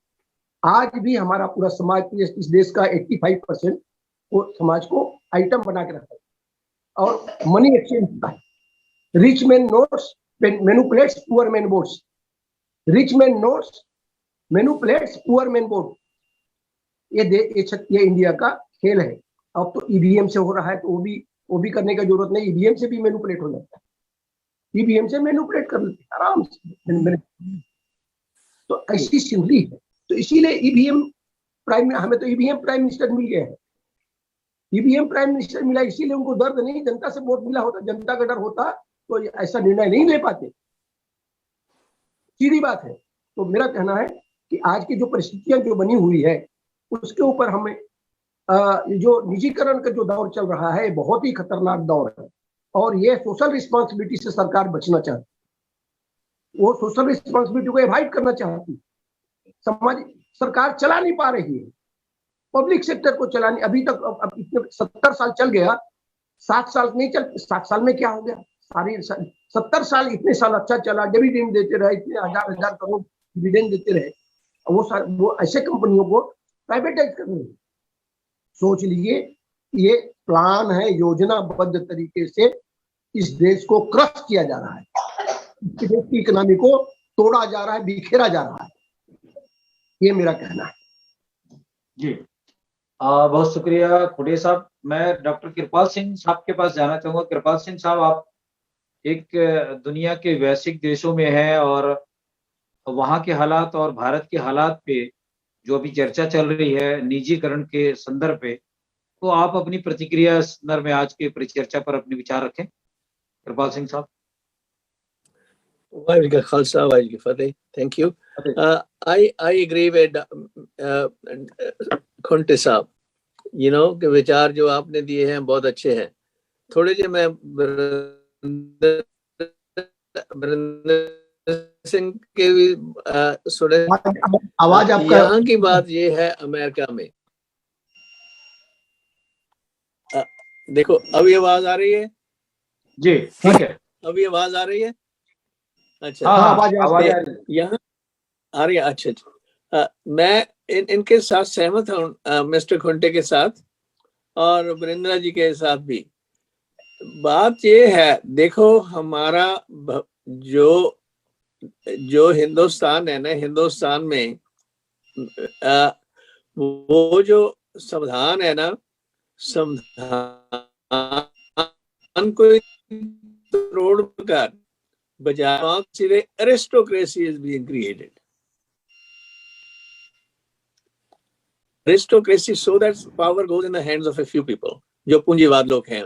[SPEAKER 2] आज भी हमारा पूरा समाज, इस देश का 85% वो समाज को आइटम बना के रखा है और मनी एक्सचेंज होता है। Rich man notes manipulates poor man votes. Rich man notes manipulates poor man vote. ये इंडिया का खेल है। अब तो ईवीएम से हो रहा है, तो वो भी करने का जरूरत नहीं। ईवीएम से भी मैनिपुलेट हो जाता है। ईवीएम से मैनिपुलेट कर लेते हैं आराम से। तो ऐसी सिंपली है। तो इसीलिए हमें तो ईवीएम प्राइम मिनिस्टर मिल गया है। ईवीएम प्राइम मिनिस्टर मिला इसीलिए उनको दर्द नहीं, जनता से वोट मिला होता, जनता का डर होता तो ऐसा निर्णय नहीं ले पाते। सीधी बात है। तो मेरा कहना है कि आज की जो परिस्थितियां जो बनी हुई है उसके ऊपर हमें जो निजीकरण का जो दौर चल रहा है बहुत ही खतरनाक दौर है। और ये सोशल रिस्पॉन्सिबिलिटी से सरकार बचना चाहती। वो सोशल रिस्पॉन्सिबिलिटी को एवॉइड करना चाहती। समाज सरकार चला नहीं पा रही है। पब्लिक सेक्टर को चलाने अभी तक अब इतने 70 साल चल गया, 7 साल नहीं चल, 7 साल में क्या हो गया? सारी 70 साल इतने साल अच्छा चला, डिविडेंड देते रहे, इतने हजार करोड़ डिविडेंड देते रहे। वो ऐसे कंपनियों को प्राइवेटाइज करनी है। सोच लीजिए, ये प्लान है, योजनाबद्ध तरीके से इस देश को क्रश किया जा रहा है। इस देश की इकोनॉमी को तोड़ा जा रहा है, बिखेरा जा रहा है। ये मेरा कहना है।
[SPEAKER 1] जी बहुत शुक्रिया खुड़े साहब। मैं डॉक्टर कृपाल सिंह साहब के पास जाना चाहूंगा। कृपाल सिंह साहब, आप एक दुनिया के वैश्विक देशों में हैं और वहां के हालात और भारत के हालात पे जो अभी चर्चा चल रही है निजीकरण के संदर्भ पे, तो आप अपनी प्रतिक्रिया इस संदर्भ में आज के परिचर्चा पर अपने विचार रखें। कृपाल सिंह साहब।
[SPEAKER 4] वाहिगुरू जी का खालसा, वाहिगुरू जी की फतेह। Thank you. I agree with Khunte साहब, कि विचार जो आपने दिए हैं बहुत अच्छे हैं। थोड़े जे मैं सिंह के भी सुने।
[SPEAKER 2] आवाज आपका।
[SPEAKER 4] यहाँ की बात ये है, अमेरिका में देखो, अभी आवाज आ रही है? जी
[SPEAKER 1] ठीक है,
[SPEAKER 4] अभी आवाज आ रही है? अच्छा,
[SPEAKER 2] आवाज आ रही है।
[SPEAKER 4] यहाँ आ रही है। अच्छा, मैं इनके साथ सहमत हूँ, मिस्टर खुंटे के साथ और वरिंद्रा जी के साथ भी। बात ये है, देखो हमारा जो हिंदुस्तान है ना, हिंदुस्तान में वो जो संविधान है ना, संविधान को तोड़ कर बजाय सीधे aristocracy is being created. Aristocracy so that power goes in the hands of a few people, जो पूंजीवाद लोग हैं,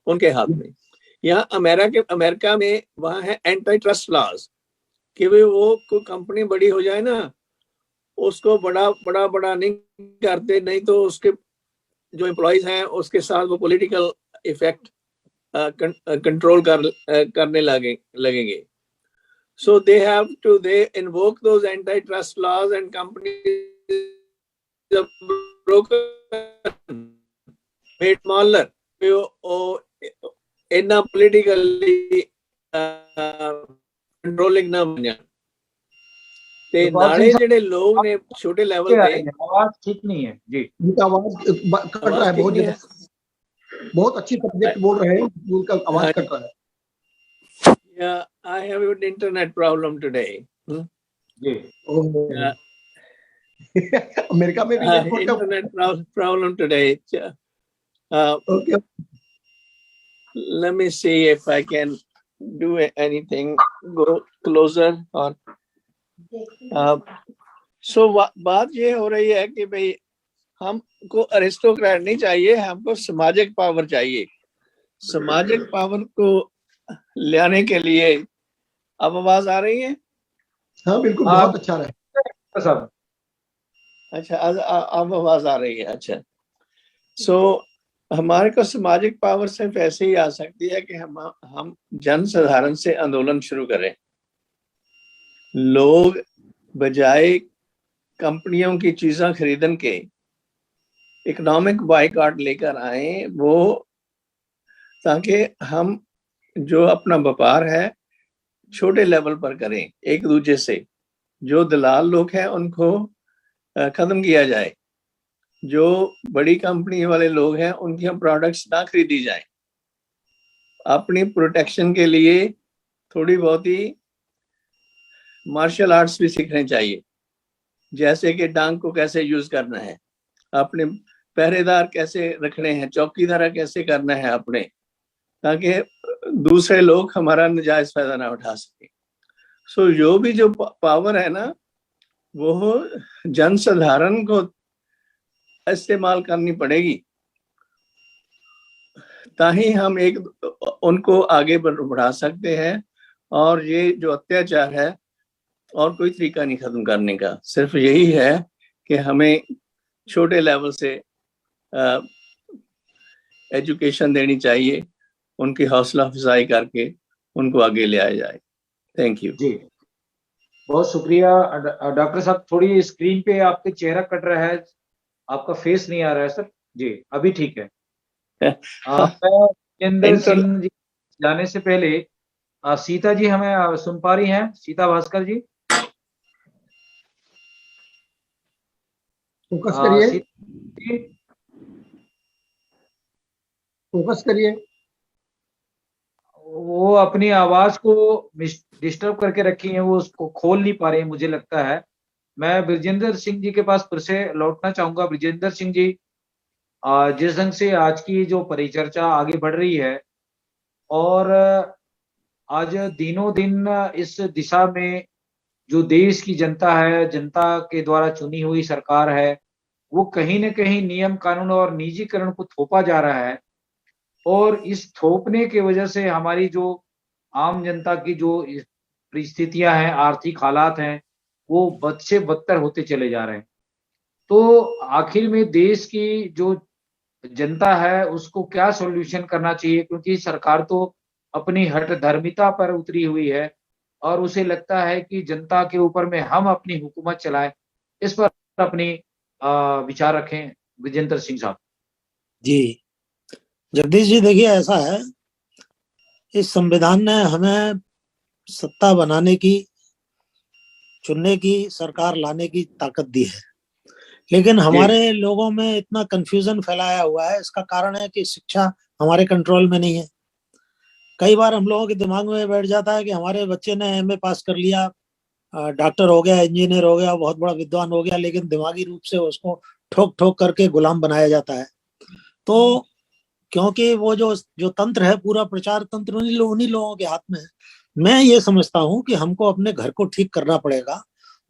[SPEAKER 4] उनके हाथ में। यहाँ अमेरिका में वहां है एंटी ट्रस्ट लॉज। कि भाई वो कोई कंपनी बड़ी हो जाए ना, उसको बड़ा नहीं करते, नहीं तो उसके जो एम्प्लॉइज हैं उसके साथ वो पॉलिटिकल इफेक्ट कंट्रोल करने लगेंगे. So they invoke those antitrust laws and companies are broken, made smaller. इतना politically controlling ना बन जाए. ते नाले जेडे लोग ने छोटे लेवल पे,
[SPEAKER 1] आवाज ठीक नहीं है जी,
[SPEAKER 2] उनका आवाज कट रहा है बहुत ज्यादा. बहुत अच्छी सब्जेक्ट बोल रहे हैं, उनका आवाज कट रहा है.
[SPEAKER 4] Yeah, I have an internet problem today.
[SPEAKER 1] जी.
[SPEAKER 2] अमेरिका में भी
[SPEAKER 4] internet problem today.
[SPEAKER 2] Okay.
[SPEAKER 4] Let me see if I can do anything. Go closer or. So बात ये हो रही है कि भाई हमको अरिस्टोक्रेट नहीं चाहिए, हमको सामाजिक पावर चाहिए. सामाजिक पावर को लाने के लिए अब आवाज आ रही है?
[SPEAKER 2] हाँ बिल्कुल, बहुत अच्छा रहा
[SPEAKER 1] सब.
[SPEAKER 4] अच्छा, अब आवाज आ रही है. अच्छा, सो हमारे को सामाजिक पावर सिर्फ ऐसे ही आ सकती है कि हम जन साधारण से आंदोलन शुरू करें. लोग बजाय कंपनियों की चीजें खरीदने के इकोनॉमिक बायकॉट लेकर आए, वो ताकि हम जो अपना व्यापार है छोटे लेवल पर करें, एक दूसरे से. जो दलाल लोग हैं उनको खत्म किया जाए, जो बड़ी कंपनी वाले लोग हैं उनकी हम प्रोडक्ट्स ना खरीदी जाए. अपनी प्रोटेक्शन के लिए थोड़ी बहुत ही मार्शल आर्ट्स भी सीखने चाहिए, जैसे कि डांग को कैसे यूज करना है, अपने पहरेदार कैसे रखने हैं, चौकीदार कैसे करना है अपने, ताकि दूसरे लोग हमारा नजायज फायदा ना उठा सके. सो जो भी जो पावर है ना, वो जन साधारण को इस्तेमाल करनी पड़ेगी, ताकि हम एक उनको आगे बढ़ा सकते हैं. और ये जो अत्याचार है, और कोई तरीका नहीं खत्म करने का, सिर्फ यही है कि हमें छोटे लेवल से एजुकेशन देनी चाहिए, उनकी हौसला अफजाई करके उनको आगे ले आया जाए. थैंक यू
[SPEAKER 1] जी, बहुत शुक्रिया डॉक्टर साहब. थोड़ी स्क्रीन पे आपके चेहरा कट रहा है, आपका फेस नहीं आ रहा है सर. जी, अभी ठीक है. मैं सिंह जी जाने से पहले सीता जी हमें सुन पा रही हैं? सीता भास्कर जी,
[SPEAKER 2] फोकस करिए, फोकस करिए.
[SPEAKER 1] वो अपनी आवाज को डिस्टर्ब करके रखी है, वो उसको खोल नहीं पा रहे हैं मुझे लगता है. मैं ब्रिजेंद्र सिंह जी के पास फिर से लौटना चाहूंगा. ब्रिजेंद्र सिंह जी, जिस ढंग से आज की जो परिचर्चा आगे बढ़ रही है, और आज दिनों दिन इस दिशा में जो देश की जनता है, जनता के द्वारा चुनी हुई सरकार है, वो कहीं न कहीं नियम कानून और निजीकरण को थोपा जा रहा है. और इस थोपने की वजह से हमारी जो आम जनता की जो परिस्थितियां हैं, आर्थिक हालात हैं, वो बद से बदतर होते चले जा रहे हैं. तो आखिर में देश की जो जनता है उसको क्या सॉल्यूशन करना चाहिए, क्योंकि सरकार तो अपनी हठधर्मिता पर उतरी हुई है और उसे लगता है कि जनता के ऊपर में हम अपनी हुकूमत चलाएं. इस पर अपनी विचार रखें विजेंद्र सिंह साहब.
[SPEAKER 3] जी, जगदीश जी, देखिए ऐसा है, इस संविधान ने हमें सत्ता बनाने की, चुनने की, सरकार लाने की ताकत दी है, लेकिन हमारे लोगों में इतना कंफ्यूजन फैलाया हुआ है. इसका कारण है कि शिक्षा हमारे कंट्रोल में नहीं है. कई बार हम लोगों के दिमाग में बैठ जाता है कि हमारे बच्चे ने एमए पास कर लिया, डॉक्टर हो गया, इंजीनियर हो गया, बहुत बड़ा विद्वान हो गया, लेकिन दिमागी रूप से उसको ठोक ठोक करके गुलाम बनाया जाता है. तो क्योंकि वो जो तंत्र है, पूरा प्रचार तंत्र उन्हीं लोगों के हाथ में है. मैं ये समझता हूँ कि हमको अपने घर को ठीक करना पड़ेगा.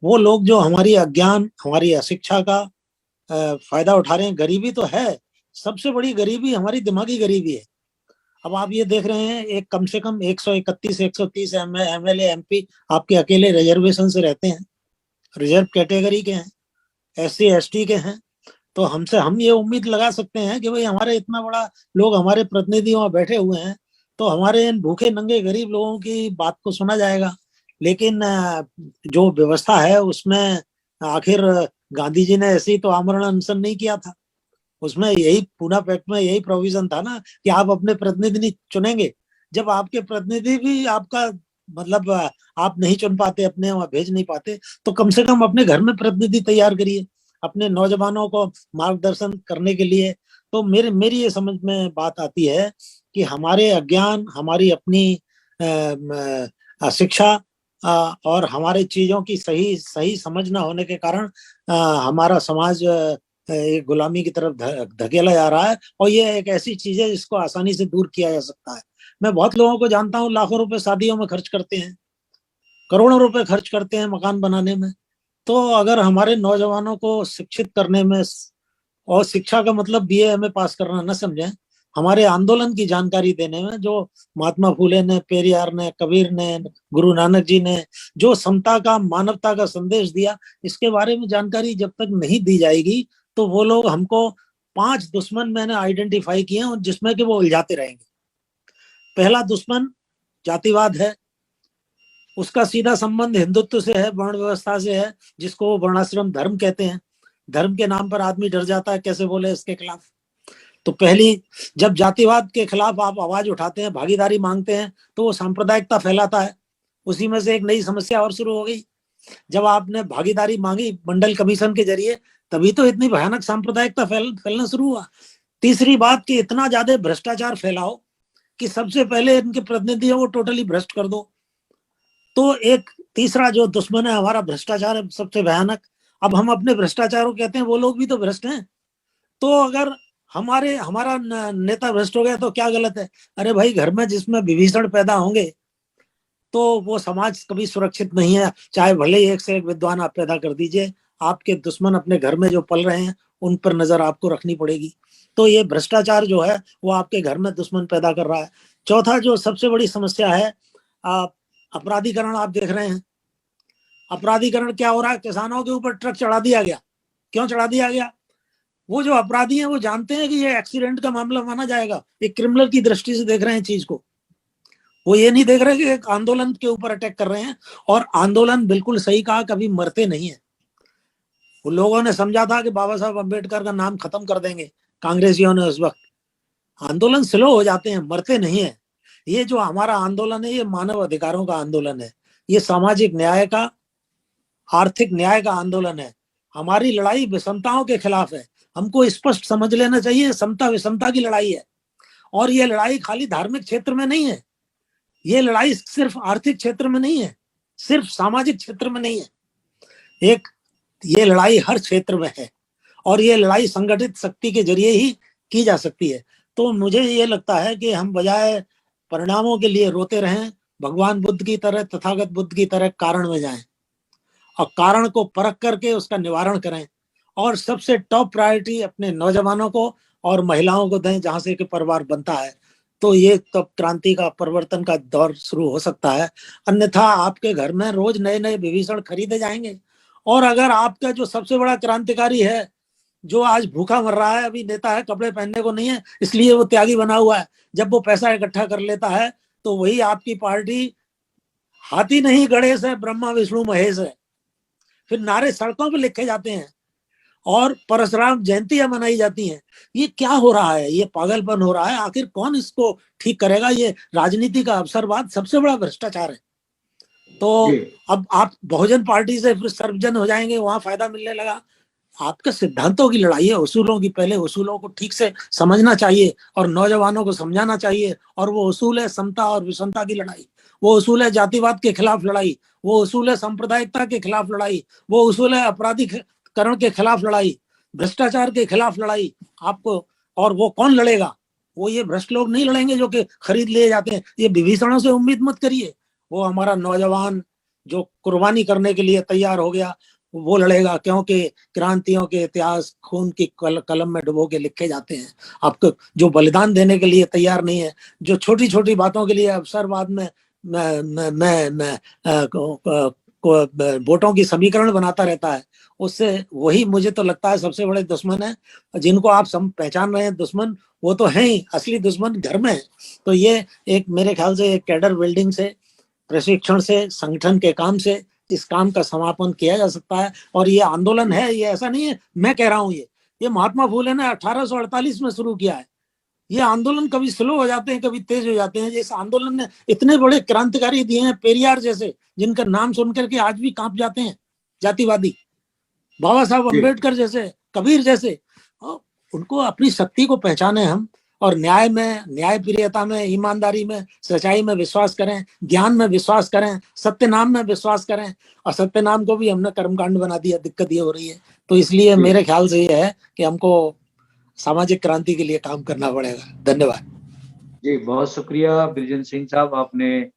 [SPEAKER 3] वो लोग जो हमारी अज्ञान, हमारी अशिक्षा का फायदा उठा रहे हैं, गरीबी तो है, सबसे बड़ी गरीबी हमारी दिमागी गरीबी है. अब आप ये देख रहे हैं, एक कम से कम 131 130 MLA MP आपके अकेले रिजर्वेशन से रहते हैं, रिजर्व कैटेगरी के हैं, SC ST के हैं। तो हमसे हम ये उम्मीद लगा सकते हैं कि भाई हमारे इतना बड़ा लोग हमारे प्रतिनिधि वहां बैठे हुए हैं, तो हमारे इन भूखे नंगे गरीब लोगों की बात को सुना जाएगा। लेकिन जो व्यवस्था है उसमें आखिर गांधी जी ने ऐसी तो आमरण अनशन नहीं किया था, उसमें यही पूना पैक्ट में यही प्रोविजन था ना कि आप अपने प्रतिनिधि चुनेंगे। जब आपके प्रतिनिधि भी आपका मतलब आप नहीं चुन पाते, अपने वहां भेज नहीं पाते, तो कम से कम अपने घर में प्रतिनिधि तैयार करिए अपने नौजवानों को मार्गदर्शन करने के लिए। तो मेरी ये समझ में बात आती है कि हमारे अज्ञान, हमारी अपनी शिक्षा और हमारे चीजों की सही सही समझ न होने के कारण हमारा समाज एक गुलामी की तरफ धकेला जा रहा है। और ये एक ऐसी चीज है जिसको आसानी से दूर किया जा सकता है। मैं बहुत लोगों को जानता हूँ, लाखों रुपए शादियों में खर्च करते हैं, करोड़ों रुपए खर्च करते हैं मकान बनाने में। तो अगर हमारे नौजवानों को शिक्षित करने में, और शिक्षा का मतलब BA MA पास करना न समझें, हमारे आंदोलन की जानकारी देने में, जो महात्मा फुले ने, पेरियार ने, कबीर ने, गुरु नानक जी ने जो समता का, मानवता का संदेश दिया, इसके बारे में जानकारी जब तक नहीं दी जाएगी तो वो लोग हमको 5 दुश्मन मैंने आइडेंटिफाई किए हैं जिसमें कि वो उलझाते रहेंगे। पहला दुश्मन जातिवाद है, उसका सीधा संबंध हिंदुत्व से है, वर्ण व्यवस्था से है, जिसको वो वर्णाश्रम धर्म कहते हैं। धर्म के नाम पर आदमी डर जाता है कैसे बोले इसके खिलाफ। तो पहली, जब जातिवाद के खिलाफ आप आवाज उठाते हैं, भागीदारी मांगते हैं, तो वो सांप्रदायिकता फैलाता है। उसी में से एक नई समस्या और शुरू हो गई। जब आपने भागीदारी मांगी मंडल कमीशन के जरिए, तभी तो इतनी भयानक सांप्रदायिकता फैलना शुरू हुआ। तीसरी बात कि इतना ज्यादा भ्रष्टाचार फैलाओ कि सबसे पहले इनके प्रतिनिधियों को टोटली भ्रष्ट कर दो। तो एक तीसरा जो दुश्मन है हमारा, भ्रष्टाचार है सबसे भयानक। अब हम अपने भ्रष्टाचार को कहते हैं, वो लोग भी तो भ्रष्ट हैं। तो अगर हमारा नेता भ्रष्ट हो गया तो क्या गलत है? अरे भाई, घर में जिसमें विभीषण पैदा होंगे तो वो समाज कभी सुरक्षित नहीं है। चाहे भले ही एक से एक विद्वान आप पैदा कर दीजिए, आपके दुश्मन अपने घर में जो पल रहे हैं उन पर नजर आपको रखनी पड़ेगी। तो ये भ्रष्टाचार जो है वो आपके घर में दुश्मन पैदा कर रहा है। चौथा जो सबसे बड़ी समस्या है, अपराधीकरण आप देख रहे हैं। अपराधीकरण क्या हो रहा है? किसानों के ऊपर ट्रक चढ़ा दिया गया। क्यों चढ़ा दिया गया? वो जो अपराधी हैं वो जानते हैं कि ये एक्सीडेंट का मामला माना जाएगा, एक क्रिमिनल की दृष्टि से देख रहे हैं चीज को। वो ये नहीं देख रहे कि एक आंदोलन के ऊपर अटैक कर रहे हैं। और आंदोलन, बिल्कुल सही कहा, कभी मरते नहीं है। वो लोगों ने समझा था कि बाबा साहब अम्बेडकर का नाम खत्म कर देंगे कांग्रेसियों ने उस वक्त। आंदोलन स्लो हो जाते हैं, मरते नहीं है। ये जो हमारा आंदोलन है, ये मानव अधिकारों का आंदोलन है, ये सामाजिक न्याय का, आर्थिक न्याय का आंदोलन है। हमारी लड़ाई विषमताओं के खिलाफ है। हमको स्पष्ट समझ लेना चाहिए, समता विषमता की लड़ाई है। और ये लड़ाई खाली धार्मिक क्षेत्र में नहीं है, ये लड़ाई सिर्फ आर्थिक क्षेत्र में नहीं है, सिर्फ सामाजिक क्षेत्र में नहीं है। ये लड़ाई हर क्षेत्र में है और ये लड़ाई संगठित शक्ति के जरिए ही की जा सकती है। तो मुझे ये लगता है कि हम बजाय परिणामों के लिए रोते रहें, भगवान बुद्ध की तरह, तथागत बुद्ध की तरह कारण में जाएं और कारण को परख करके उसका निवारण करें। और सबसे टॉप प्रायोरिटी अपने नौजवानों को और महिलाओं को दें, जहां से कि परिवार बनता है। तो ये तब क्रांति का, परिवर्तन का दौर शुरू हो सकता है। अन्यथा आपके घर में रोज नए नए विभीषण खरीदे जाएंगे। और अगर आपका जो सबसे बड़ा क्रांतिकारी है, जो आज भूखा मर रहा है, अभी नेता है, कपड़े पहनने को नहीं है, इसलिए वो त्यागी बना हुआ है, जब वो पैसा इकट्ठा कर लेता है तो वही आपकी पार्टी हाथी नहीं गणेश है, ब्रह्मा विष्णु महेश है। फिर नारे सड़कों पर लिखे जाते हैं और परशुराम जयंतियां मनाई जाती हैं। ये क्या हो रहा है? ये पागलपन हो रहा है। आखिर कौन इसको ठीक करेगा? ये राजनीति का अवसरवाद सबसे बड़ा भ्रष्टाचार है। तो अब आप बहुजन पार्टी से फिर सर्वजन हो जाएंगे, वहां फायदा मिलने लगा। आपके सिद्धांतों की लड़ाई है, उसूलों की। पहले उसूलों को ठीक से समझना चाहिए और नौजवानों को समझाना चाहिए। और वो उसूल है समता और विषमता की लड़ाई, वो उसूल है जातिवाद के खिलाफ लड़ाई, वो उसूल है सांप्रदायिकता के खिलाफ लड़ाई, वो उसूल है अपराधीकरण के खिलाफ लड़ाई, भ्रष्टाचार के खिलाफ लड़ाई। आपको, और वो कौन लड़ेगा? वो ये भ्रष्ट लोग नहीं लड़ेंगे जो कि खरीद लिए जाते हैं। ये विभीषणों से उम्मीद मत करिए। वो हमारा नौजवान जो कुर्बानी करने के लिए तैयार हो गया, वो लड़ेगा, क्योंकि क्रांतियों के इतिहास खून की कलम में डुबो के लिखे जाते हैं। आपको जो बलिदान देने के लिए तैयार नहीं है, जो छोटी छोटी बातों के लिए अवसरवाद में वोटों की समीकरण बनाता रहता है, उससे वही मुझे तो लगता है सबसे बड़े दुश्मन है। जिनको आप पहचान रहे हैं दुश्मन, वो तो है ही, असली दुश्मन घर में है। तो ये एक मेरे ख्याल से एक कैडर बिल्डिंग से, प्रशिक्षण से, संगठन के काम से इस काम का समापन किया जा सकता है। और ये आंदोलन है, ये ऐसा नहीं है मैं कह रहा हूँ, ये महात्मा फुले ने 1848 में शुरू किया है। ये आंदोलन कभी स्लो हो जाते हैं, कभी तेज हो जाते हैं। इस आंदोलन ने इतने बड़े क्रांतिकारी दिए हैं, पेरियार जैसे, जिनका नाम सुनकर के आज भी कांप जाते हैं जातिवादी, बाबा साहब अम्बेडकर जैसे, कबीर जैसे। उनको अपनी शक्ति को पहचाने हम, और न्याय में, न्याय प्रियता में, ईमानदारी में, सच्चाई में विश्वास करें, ज्ञान में विश्वास करें, सत्य नाम में विश्वास करें। और सत्य नाम को भी हमने कर्मकांड बना दिया, दिक्कत ये हो रही है। तो इसलिए मेरे ख्याल से ये है कि हमको सामाजिक क्रांति के लिए काम करना पड़ेगा। धन्यवाद
[SPEAKER 1] जी, बहुत शुक्रिया बिरजन सिंह साहब। आपने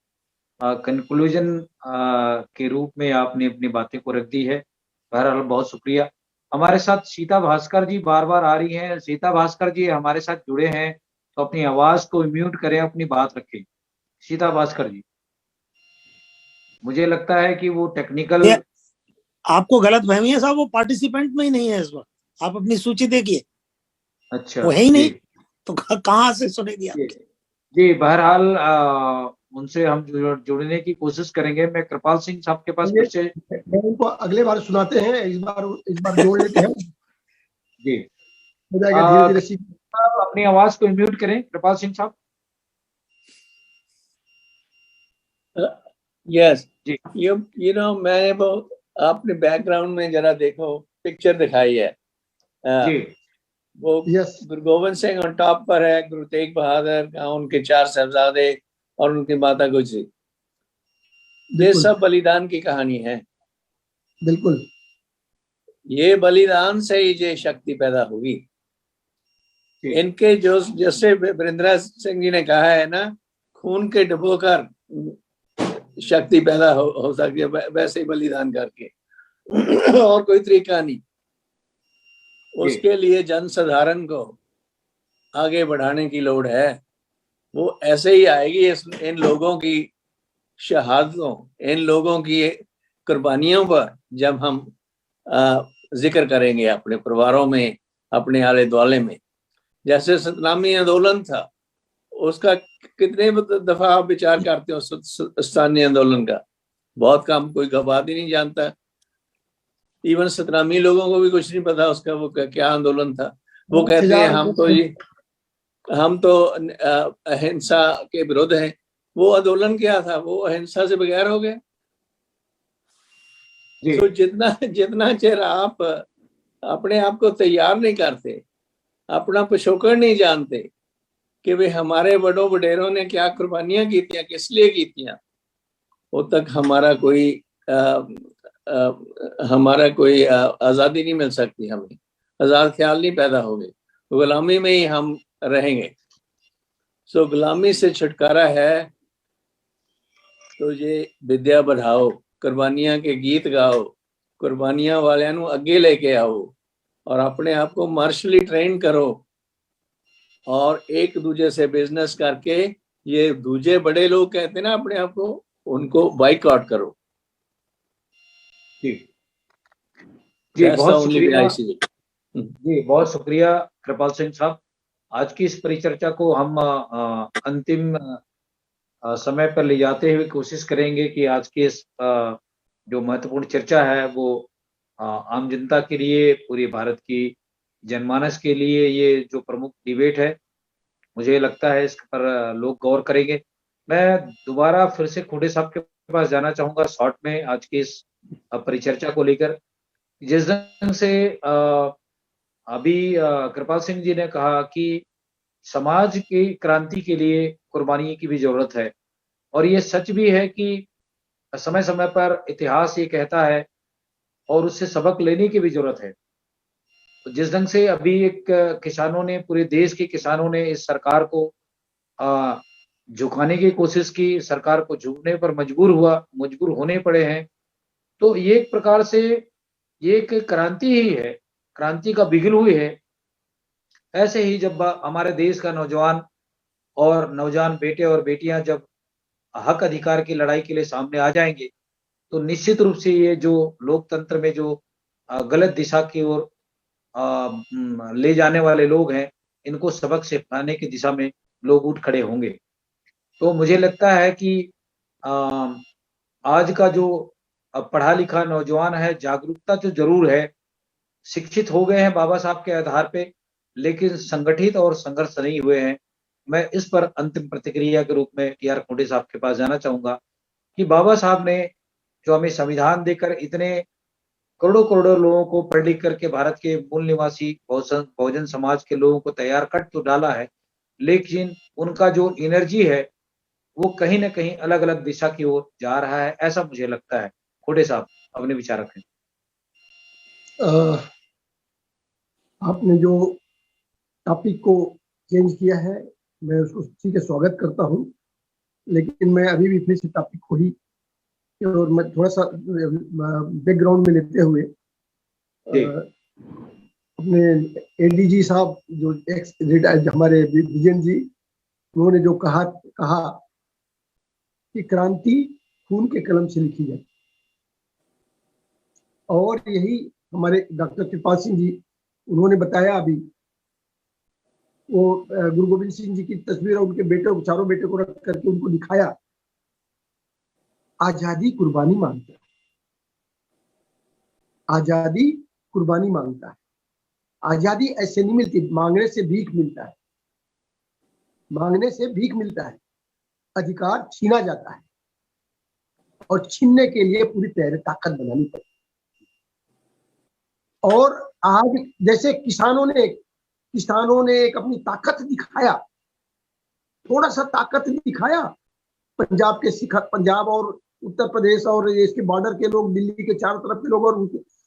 [SPEAKER 1] कंक्लूजन के रूप में आपने अपनी बातें को रख दी है। बहरहाल बहुत शुक्रिया। हमारे साथ सीता भास्कर जी बार बार आ रही हैं। सीता भास्कर जी हमारे साथ जुड़े हैं, तो अपनी आवाज को म्यूट करें, अपनी बात रखें। सीता भास्कर जी, मुझे लगता है कि वो टेक्निकल,
[SPEAKER 3] आपको गलत फहमी है साहब, वो पार्टिसिपेंट में ही नहीं है इस वक्त। आप अपनी सूची देखिए।
[SPEAKER 1] अच्छा,
[SPEAKER 3] वो है ही नहीं, तो कहाँ से सुनेगी आपकी?
[SPEAKER 1] जी, बहरहाल उनसे हम जुड़ने की कोशिश करेंगे। मैं कृपाल सिंह साहब के पास फिर से,
[SPEAKER 2] उनको अगले बार सुनाते हैं, इस बार जोड़ लेते हैं
[SPEAKER 1] जी
[SPEAKER 2] हो जाएगा धीरे धीरे।
[SPEAKER 1] अपनी आवाज को म्यूट करें कृपाल सिंह साहब।
[SPEAKER 4] यस यू नो, मैंने वो आपने बैकग्राउंड में जरा देखो, पिक्चर दिखाई है
[SPEAKER 1] जी,
[SPEAKER 4] वो गुरु गोविंद सिंह ऑन टॉप पर है, गुरु तेग बहादुर, उनके 4 साहबजादे और उनकी माता गुजरी। ये सब बलिदान की कहानी है।
[SPEAKER 2] बिल्कुल,
[SPEAKER 4] ये बलिदान से ही ये शक्ति पैदा होगी। इनके जो, जैसे वीरेंद्र सिंह जी ने कहा है ना, खून के डुबोकर शक्ति पैदा हो सकती है, वैसे ही बलिदान करके और कोई तरीका नहीं। उसके लिए जनसाधारण को आगे बढ़ाने की लोड़ है। वो ऐसे ही आएगी इन लोगों की शहादतों, इन लोगों की कुर्बानियों पर जब हम जिक्र करेंगे अपने परिवारों में, अपने आले दुआले में। जैसे सतनामी आंदोलन था, उसका कितने दफा आप विचार करते हो स्थानीय आंदोलन का? बहुत कम, कोई बात ही नहीं जानता। इवन सतनामी लोगों को भी कुछ नहीं पता उसका वो क्या आंदोलन था। वो कहते हैं हम तो अहिंसा के विरुद्ध हैं। वो आंदोलन क्या था? वो अहिंसा से बगैर हो गए। तो जितना चेर आप अपने आप को तैयार नहीं करते, अपना पिछोकड़ नहीं जानते कि वे हमारे बड़ों वडेरों ने क्या कुर्बानियां की थी, किस लिए की थी, वो तक हमारा कोई आज़ादी नहीं मिल सकती। हमें आज़ाद ख्याल नहीं पैदा होंगे, गुलामी में ही हम रहेंगे। सो गुलामी से छुटकारा है तो ये विद्या बढ़ाओ, कुर्बानियां के गीत गाओ, कुर्बानियां वालियां नू अगे लेके आओ और अपने आप को मार्शली ट्रेन करो और एक दूसरे से बिजनेस करके, ये दूसरे बड़े लोग कहते हैं ना अपने आप को, उनको बाइकआउट करो।
[SPEAKER 1] जी जी, बहुत शुक्रिया जी, बहुत शुक्रिया कृपाल सिंह साहब। आज की इस परिचर्चा को हम अंतिम समय पर ले जाते हुए कोशिश करेंगे कि आज की इस जो महत्वपूर्ण चर्चा है वो आम जनता के लिए, पूरे भारत की जनमानस के लिए ये जो प्रमुख डिबेट है, मुझे लगता है इस पर लोग गौर करेंगे। मैं दोबारा फिर से खोड़े साहब के पास जाना चाहूंगा शॉर्ट में आज की इस परिचर्चा को लेकर। जिस ढंग से अभी कृपाल सिंह जी ने कहा कि समाज की क्रांति के लिए कुर्बानी की भी जरूरत है, और ये सच भी है कि समय समय पर इतिहास ये कहता है और उससे सबक लेने की भी जरूरत है। तो जिस ढंग से अभी एक किसानों ने, पूरे देश के किसानों ने इस सरकार को झुकाने की कोशिश की, सरकार को झुकने पर मजबूर होने पड़े हैं। तो ये एक प्रकार से ये एक क्रांति ही है, क्रांति का बिगिन हुई है। ऐसे ही जब हमारे देश का नौजवान और नौजवान बेटे और बेटियां जब हक अधिकार की लड़ाई के लिए सामने आ जाएंगे, तो निश्चित रूप से ये जो लोकतंत्र में जो गलत दिशा की ओर ले जाने वाले लोग हैं, इनको सबक सिखाने की दिशा में लोग उठ खड़े होंगे। तो मुझे लगता है कि आज का जो पढ़ा लिखा नौजवान है, जागरूकता तो जरूर है, शिक्षित हो गए हैं बाबा साहब के आधार पे, लेकिन संगठित और संघर्ष नहीं हुए हैं। मैं इस पर अंतिम प्रतिक्रिया के रूप में टी आर खोटे साहब के पास जाना चाहूंगा कि बाबा साहब ने जो हमें संविधान देकर इतने करोड़ों करोड़ों लोगों को पढ़ लिख करके भारत के मूल निवासी बहुजन समाज के लोगों को तैयार कर तो डाला है, लेकिन उनका जो एनर्जी है वो कहीं ना कहीं अलग अलग दिशा की ओर जा रहा है, ऐसा मुझे लगता है। खोटे साहब अपने विचार रखें।
[SPEAKER 2] आपने जो टॉपिक को चेंज किया है, मैं उसको ठीक है स्वागत करता हूँ, लेकिन मैं अभी भी फिर से टॉपिक को ही और मैं थोड़ा सा बैकग्राउंड में लेते हुए अपने एडीजी साहब जो एक्स हमारे विजयन जी, उन्होंने जो कहा कि क्रांति खून के कलम से लिखी जाए, और यही हमारे डॉक्टर कृपाल सिंह जी उन्होंने बताया अभी, वो गुरु गोविंद सिंह जी की तस्वीर और उनके बेटे, चारों बेटे को रख करके उनको दिखाया, आजादी कुर्बानी मांगता है, आजादी कुर्बानी मांगता है। आजादी ऐसे नहीं मिलती, मांगने से भीख मिलता है, मांगने से भीख मिलता है। अधिकार छीना जाता है और छीनने के लिए पूरी तैयारी ताकत बनानी पड़ती। और आज जैसे किसानों ने एक अपनी ताकत दिखाया, थोड़ा सा ताकत दिखाया, पंजाब और उत्तर प्रदेश और इसके बॉर्डर के लोग, दिल्ली के चारों तरफ के लोग,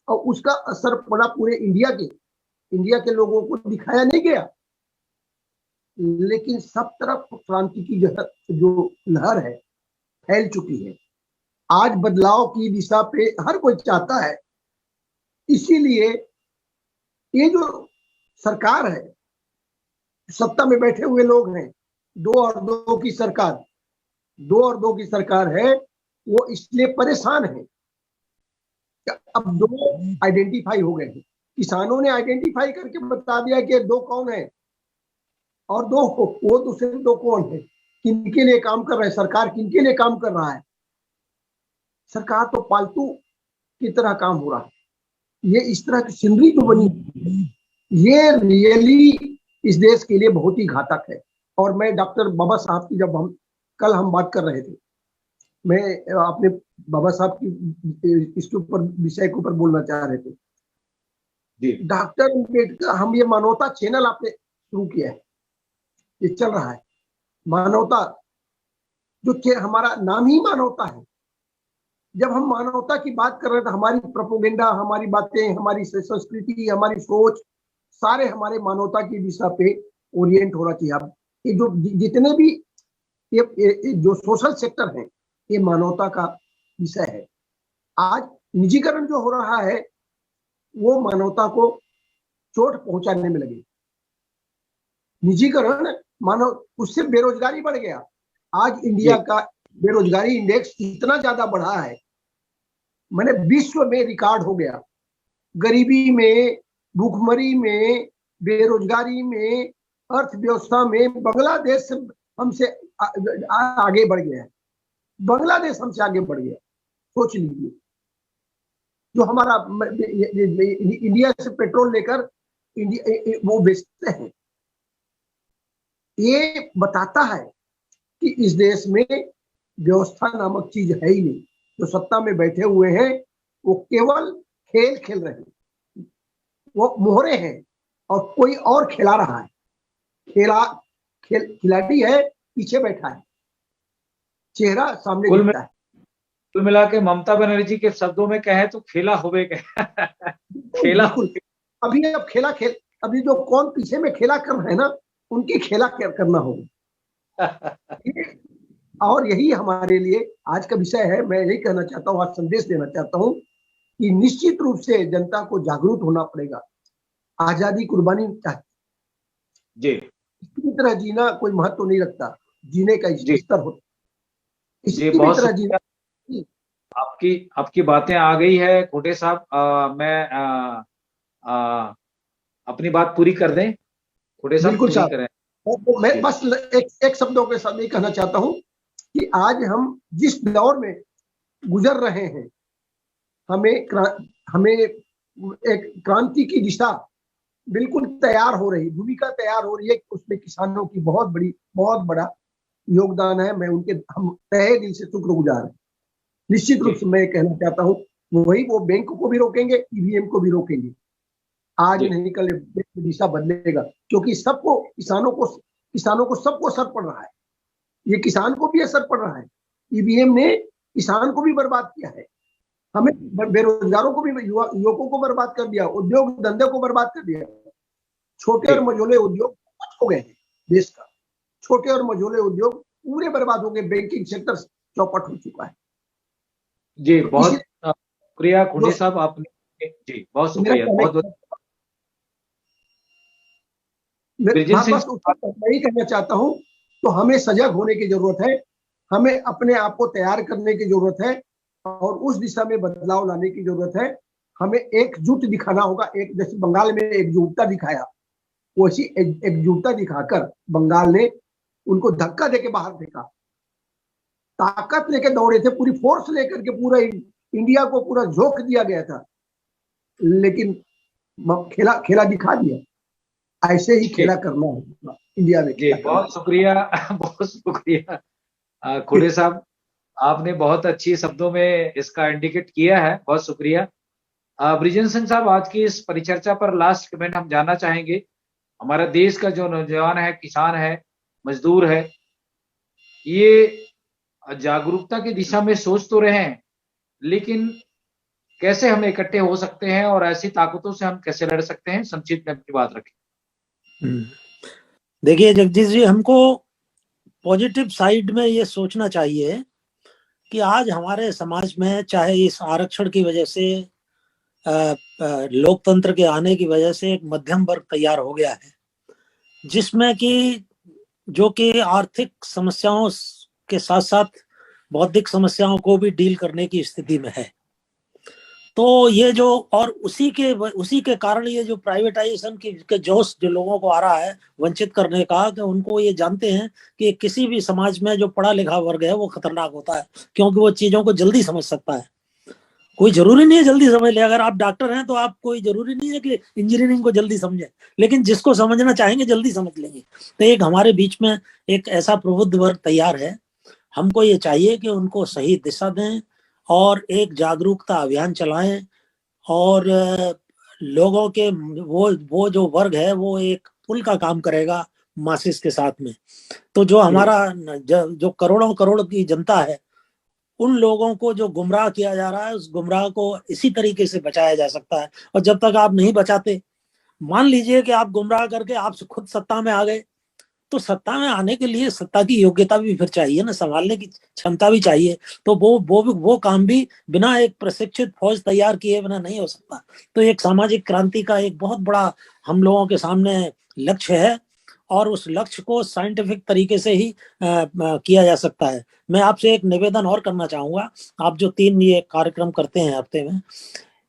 [SPEAKER 2] और उसका असर पड़ा पूरे इंडिया के लोगों को दिखाया नहीं गया, लेकिन सब तरफ क्रांति की जो लहर है फैल चुकी है। आज बदलाव की दिशा पे हर कोई चाहता है, इसीलिए ये जो सरकार है, सत्ता में बैठे हुए लोग हैं, 2 और 2 की सरकार है, वो इसलिए परेशान है। अब 2 आइडेंटिफाई हो गए हैं, किसानों ने आइडेंटिफाई करके बता दिया कि 2 कौन है, और 2 वो दूसरे 2 कौन है, किनके लिए काम कर रहे हैं, सरकार किनके लिए काम कर रहा है। सरकार तो पालतू की तरह काम हो रहा है। ये इस तरह की सिनरी जो बनी, ये रियली इस देश के लिए बहुत ही घातक है। और मैं डॉक्टर बाबा साहब की जब कल हम बात कर रहे थे, मैं अपने बाबा साहब की इसके ऊपर विषय के ऊपर बोलना चाह रहे थे। डॉक्टर अम्बेडकर, हम ये मानवता चैनल आपने शुरू किया है, ये चल रहा है, मानवता जो हमारा नाम ही मानवता है। जब हम मानवता की बात कर रहे हैं तो हमारी प्रोपेगेंडा, हमारी बातें, हमारी संस्कृति, हमारी सोच, सारे हमारे मानवता की दिशा पे ओरिएंट होना चाहिए। अब ये जो जितने भी ये जो सोशल सेक्टर है, ये मानवता का विषय है। आज निजीकरण जो हो रहा है वो मानवता को चोट पहुंचाने में लगे। निजीकरण मानव, उससे बेरोजगारी बढ़ गया। आज इंडिया का बेरोजगारी इंडेक्स इतना ज्यादा बढ़ा है, मैंने विश्व में रिकॉर्ड हो गया। गरीबी में, भूखमरी में, बेरोजगारी में, अर्थव्यवस्था में बांग्लादेश हमसे आगे बढ़ गया है। बांग्लादेश हमसे आगे बढ़ गया, सोच लीजिए। जो हमारा इंडिया से पेट्रोल लेकर वो बेचते हैं, ये बताता है कि इस देश में व्यवस्था नामक चीज है ही नहीं। जो सत्ता में बैठे हुए हैं वो केवल खेल खेल रहे हैं, वो मोहरे हैं और कोई और खिला रहा है। खिलाड़ी है, पीछे बैठा है, चेहरा सामने दिखता है।
[SPEAKER 1] कुल मिला के ममता बनर्जी के शब्दों में कहे तो खेला होवे खेला। अभी जो कौन पीछे में खेला कर रहे हैं ना, उनकी खेला करना होगा। और यही हमारे लिए आज का विषय है। मैं यही कहना चाहता हूँ, आज संदेश देना चाहता हूँ
[SPEAKER 2] कि निश्चित रूप से जनता को जागरूक होना पड़ेगा। आजादी कुर्बानी चाहिए
[SPEAKER 1] जी
[SPEAKER 2] इसी तरह जीना कोई महत्व नहीं रखता, जीने का
[SPEAKER 1] जी
[SPEAKER 2] स्तर होता
[SPEAKER 1] जी
[SPEAKER 2] इसी भी
[SPEAKER 1] बहुत
[SPEAKER 2] तरह
[SPEAKER 1] शुक्रिया।
[SPEAKER 2] जीना।
[SPEAKER 1] आपकी आपकी बातें आ गई है खोटे साहब। मैं आ, अपनी बात पूरी कर दें खोटे साहब,
[SPEAKER 2] बिल्कुल
[SPEAKER 1] पूरी
[SPEAKER 2] साहब,
[SPEAKER 1] करें।
[SPEAKER 2] मैं
[SPEAKER 1] जी
[SPEAKER 2] बस एक शब्दों के साथ नहीं कहना चाहता हूँ कि आज हम जिस दौर में गुजर रहे हैं, हमें एक क्रांति की दिशा बिल्कुल तैयार हो रही, भूमिका तैयार हो रही है। उसमें किसानों की बहुत बड़ा योगदान है। मैं उनके हम तहे दिल से शुक्रगुजार हैं। निश्चित रूप से मैं कहना चाहता हूँ, वो बैंक को भी रोकेंगे, ईवीएम को भी रोकेंगे। आज
[SPEAKER 1] जी
[SPEAKER 2] नहीं कल दिशा बदलेगा, क्योंकि किसानों को सबको असर पड़ रहा है। ये किसान को भी असर पड़ रहा है। ईवीएम ने किसान को भी बर्बाद किया है, हमें बेरोजगारों को भी, युवकों को बर्बाद कर दिया, उद्योग धंधे को बर्बाद कर दिया। छोटे और मझोले उद्योग हो गए हैं देश का, छोटे और मझोले उद्योग पूरे बर्बाद हो गए। बैंकिंग सेक्टर चौपट हो चुका है।
[SPEAKER 1] जी
[SPEAKER 2] तो
[SPEAKER 1] बहुत शुक्रिया
[SPEAKER 2] जो
[SPEAKER 1] खुंडी साहब आपने। जी बहुत
[SPEAKER 2] मेरा
[SPEAKER 1] शुक्रिया, बहुत बहुत। ब्रिजेन
[SPEAKER 2] हाँ,
[SPEAKER 1] सिंह
[SPEAKER 2] बस मैं ही कहना चाहता हूँ, तो हमें सजग होने की जरूरत है, हमें अपने आप को तैयार करने की जरूरत है और उस दिशा में बदलाव लाने की जरूरत है। हमें एकजुट दिखाना होगा। एक जैसे बंगाल में एकजुटता दिखाया, वैसी एकजुटता दिखाकर बंगाल ने उनको धक्का देके बाहर फेंका। ताकत लेके दौड़े थे, पूरी फोर्स लेकर के पूरा इंडिया को पूरा झोंक दिया गया था, लेकिन खेला दिखा दिया। ऐसे ही खेला करना है इंडिया में,
[SPEAKER 1] जी
[SPEAKER 2] खेला करना
[SPEAKER 1] बहुत शुक्रिया बहुत शुक्रिया खुड़े साहब, आपने बहुत अच्छी शब्दों में इसका इंडिकेट किया है, बहुत शुक्रिया। ब्रिजेन सिंह साहब, आज की इस परिचर्चा पर लास्ट कमेंट हम जानना चाहेंगे। हमारा देश का जो नौजवान है, किसान है, मजदूर है, ये जागरूकता की दिशा में सोच तो रहे हैं, लेकिन कैसे हम इकट्ठे हो सकते हैं और ऐसी ताकतों से हम कैसे लड़ सकते हैं? संक्षिप्त में अपनी बात रखें।
[SPEAKER 3] देखिए जगदीश जी, हमको पॉजिटिव साइड में ये सोचना चाहिए कि आज हमारे समाज में, चाहे इस आरक्षण की वजह से, लोकतंत्र के आने की वजह से, एक मध्यम वर्ग तैयार हो गया है, जिसमें कि जो कि आर्थिक समस्याओं के साथ साथ बौद्धिक समस्याओं को भी डील करने की स्थिति में है। तो ये जो, और उसी के कारण ये जो प्राइवेटाइजेशन के जोश जो लोगों को आ रहा है वंचित करने का, कि उनको ये जानते हैं कि किसी भी समाज में जो पढ़ा लिखा वर्ग है वो खतरनाक होता है, क्योंकि वो चीजों को जल्दी समझ सकता है। कोई जरूरी नहीं है जल्दी समझ ले, अगर आप डॉक्टर हैं तो आप, कोई जरूरी नहीं है कि इंजीनियरिंग को जल्दी समझे, लेकिन जिसको समझना चाहेंगे जल्दी समझ लेंगे। तो एक हमारे बीच में एक ऐसा प्रबुद्ध वर्ग तैयार है, हमको ये चाहिए कि उनको सही दिशा दें और एक जागरूकता अभियान चलाएं, और लोगों के, वो जो वर्ग है वो एक पुल का काम करेगा मासिस के साथ में। तो जो हमारा जो करोड़ों करोड़ की जनता है, उन लोगों को जो गुमराह किया जा रहा है, उस गुमराह को इसी तरीके से बचाया जा सकता है। और जब तक आप नहीं बचाते, मान लीजिए कि आप गुमराह करके आप खुद सत्ता में आ गए, तो सत्ता में आने के लिए सत्ता की योग्यता भी फिर चाहिए ना, संभालने की क्षमता भी चाहिए। तो वो काम भी बिना एक प्रशिक्षित फौज तैयार किए बिना नहीं हो सकता। तो एक सामाजिक क्रांति का एक बहुत बड़ा हम लोगों के सामने लक्ष्य है, और उस लक्ष्य को साइंटिफिक तरीके से ही किया जा सकता है। मैं आपसे एक निवेदन और करना चाहूंगा। आप जो 3 ये कार्यक्रम करते हैं हफ्ते में,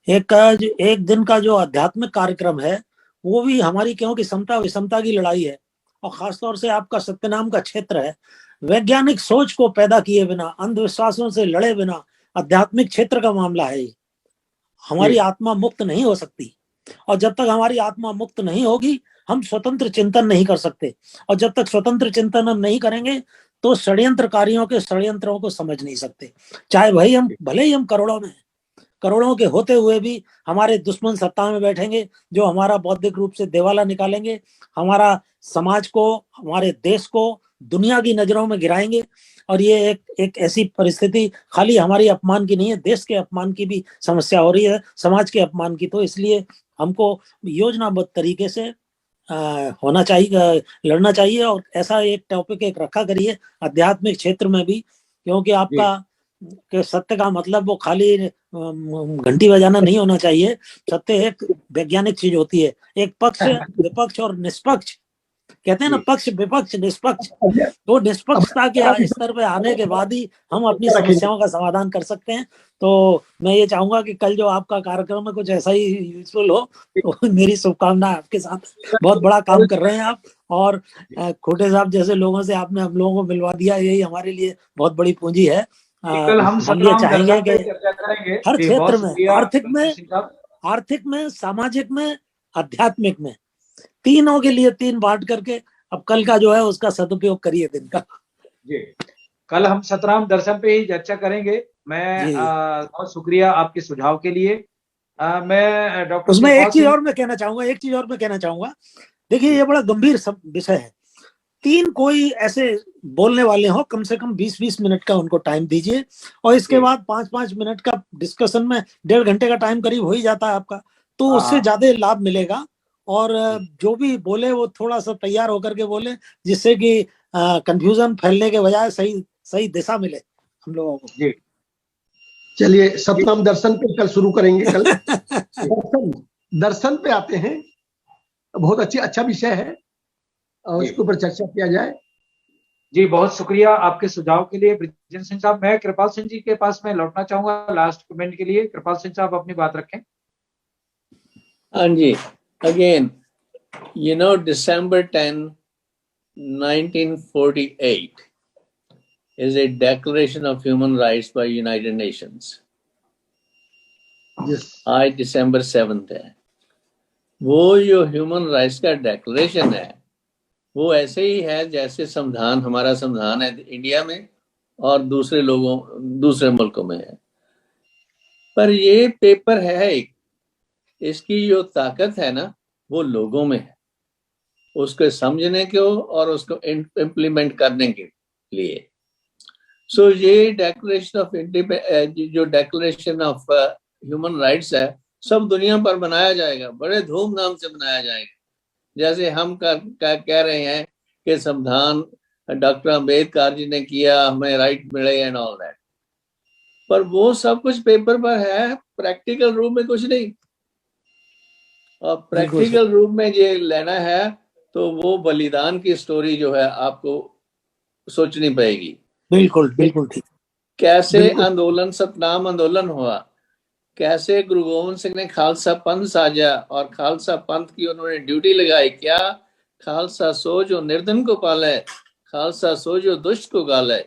[SPEAKER 3] एक दिन का जो आध्यात्मिक कार्यक्रम है, वो भी हमारी, क्योंकि समता विषमता की लड़ाई है, और खासतौर से आपका सत्यनाम का क्षेत्र है, वैज्ञानिक सोच को पैदा किए बिना, अंधविश्वासों से लड़े बिना आध्यात्मिक क्षेत्र का मामला है। हमारी आत्मा मुक्त नहीं हो सकती, और जब तक हमारी आत्मा मुक्त नहीं होगी, हम स्वतंत्र चिंतन नहीं कर सकते, और जब तक स्वतंत्र चिंतन हम नहीं करेंगे, तो षड्यंत्रकारियों के षड्यंत्रों को समझ नहीं सकते। चाहे भाई हम, भले ही हम करोड़ों के होते हुए भी हमारे दुश्मन सत्ता में बैठेंगे, जो हमारा बौद्धिक रूप से देवाला निकालेंगे, हमारा समाज को, हमारे देश को दुनिया की नजरों में गिराएंगे। और ये एक ऐसी परिस्थिति खाली हमारी अपमान की नहीं है, देश के अपमान की भी समस्या हो रही है, समाज के अपमान की। तो इसलिए हमको योजनाबद्ध तरीके से होना चाहिए, लड़ना चाहिए। और ऐसा एक टॉपिक एक रखा करिए आध्यात्मिक क्षेत्र में भी, क्योंकि आपका कि सत्य का मतलब वो खाली घंटी बजाना नहीं होना चाहिए। सत्य एक वैज्ञानिक चीज होती है, एक पक्ष, विपक्ष और निष्पक्ष, कहते हैं ना, पक्ष विपक्ष निष्पक्ष। तो निष्पक्षता के स्तर पे आने के बाद ही हम अपनी समस्याओं का समाधान कर सकते हैं। तो मैं ये चाहूंगा कि कल जो आपका कार्यक्रम है कुछ ऐसा ही यूजफुल हो, तो मेरी शुभकामना आपके साथ। बहुत बड़ा काम कर रहे हैं आप, और खोटे साहब जैसे लोगों से आपने हम लोगों को मिलवा दिया, यही हमारे लिए बहुत बड़ी पूंजी है।
[SPEAKER 1] कल हम
[SPEAKER 3] ये चाहेंगे कि
[SPEAKER 1] चर्चा करेंगे
[SPEAKER 3] हर क्षेत्र में, आर्थिक में, सामाजिक में, आध्यात्मिक में, तीनों के लिए 3 बांट करके अब कल का जो है उसका सदुपयोग करिए दिन का।
[SPEAKER 1] जी, कल हम सतराम दर्शन पे ही चर्चा करेंगे। मैं बहुत शुक्रिया आपके सुझाव के लिए। मैं डॉक्टर
[SPEAKER 3] उसमें एक चीज और मैं कहना चाहूंगा, देखिए ये बड़ा गंभीर विषय है। 3 कोई ऐसे बोलने वाले हो, कम से कम 20-20 मिनट का उनको टाइम दीजिए, और इसके बाद 5-5 मिनट का डिस्कशन में 1.5 घंटे का टाइम करीब हो ही जाता है आपका, तो उससे ज्यादा लाभ मिलेगा। और जो भी बोले वो थोड़ा सा तैयार होकर के बोले, जिससे कि कंफ्यूजन फैलने के बजाय सही दिशा मिले हम लोगों को।
[SPEAKER 1] जी,
[SPEAKER 2] चलिए सतनाम दर्शन पे कल शुरू करेंगे। कल दर्शन पे आते हैं, बहुत अच्छा विषय है और इसके ऊपर चर्चा किया जाए।
[SPEAKER 1] जी, बहुत शुक्रिया आपके सुझाव के लिए ब्रिजेंद्र सिंह साहब। मैं कृपाल सिंह जी के पास में लौटना चाहूंगा लास्ट कमेंट के लिए। कृपाल सिंह साहब अपनी बात रखें।
[SPEAKER 4] हाँ जी, again December 10, 1948 is a Declaration of Human Rights by United Nations. आज December 7 है। वो जो ह्यूमन राइट्स का डेक्लेरेशन है वो ऐसे ही है जैसे संविधान, हमारा संविधान है इंडिया में और दूसरे मुल्कों में है। पर ये पेपर है एक, इसकी जो ताकत है ना वो लोगों में है, उसको समझने को और उसको इम्प्लीमेंट करने के लिए। सो ये डेक्लेरेशन ऑफ ह्यूमन राइट्स है, सब दुनिया पर बनाया जाएगा, बड़े धूमधाम से बनाया जाएगा। जैसे हम कह रहे हैं कि संविधान डॉक्टर अम्बेडकर जी ने किया, हमें राइट मिले एंड ऑल दैट, पर वो सब कुछ पेपर पर है, प्रैक्टिकल रूप में कुछ नहीं। और प्रैक्टिकल रूप में ये लेना है तो वो बलिदान की स्टोरी जो है आपको सोचनी पड़ेगी।
[SPEAKER 3] बिल्कुल ठीक।
[SPEAKER 4] कैसे आंदोलन, सतनाम आंदोलन हुआ, कैसे गुरु गोविंद सिंह ने खालसा पंथ साजा और खालसा पंथ की उन्होंने ड्यूटी लगाई। क्या खालसा सो जो निर्धन को पाले, खालसा सो जो दुष्ट को गाले।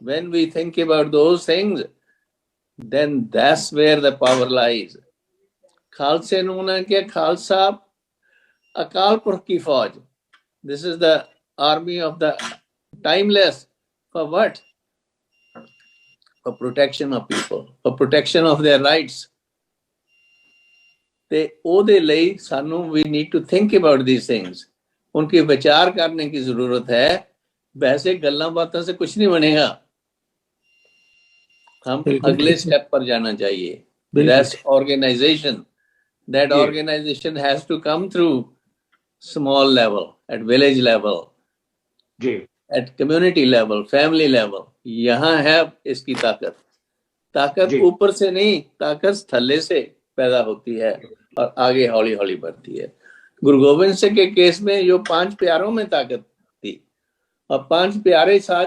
[SPEAKER 4] When we think about those things, then that's where the power lies. खालसे ने उन्होंने किया, खालसा अकाल पुरख की फौज, this is the army of the timeless. For what? For protection of people, for protection of their rights. ते ओदे ਲਈ ਸਾਨੂੰ we need to think about these things. उनकी विचार करने की जरूरत है। वैसे गल्लां बातों से कुछ नहीं बनेगा, हम अगले स्टेप पर जाना चाहिए। That's organization. That organization has to come through small level, at village level, at community level, family level. यहाँ है इसकी ताकत ऊपर से नहीं, ताकत थल्ले से पैदा होती है और आगे हौली हौली बढ़ती है। गुरु गोविंद सिंह के केस में जो 5 प्यारों में ताकत थी और 5 प्यारे साथ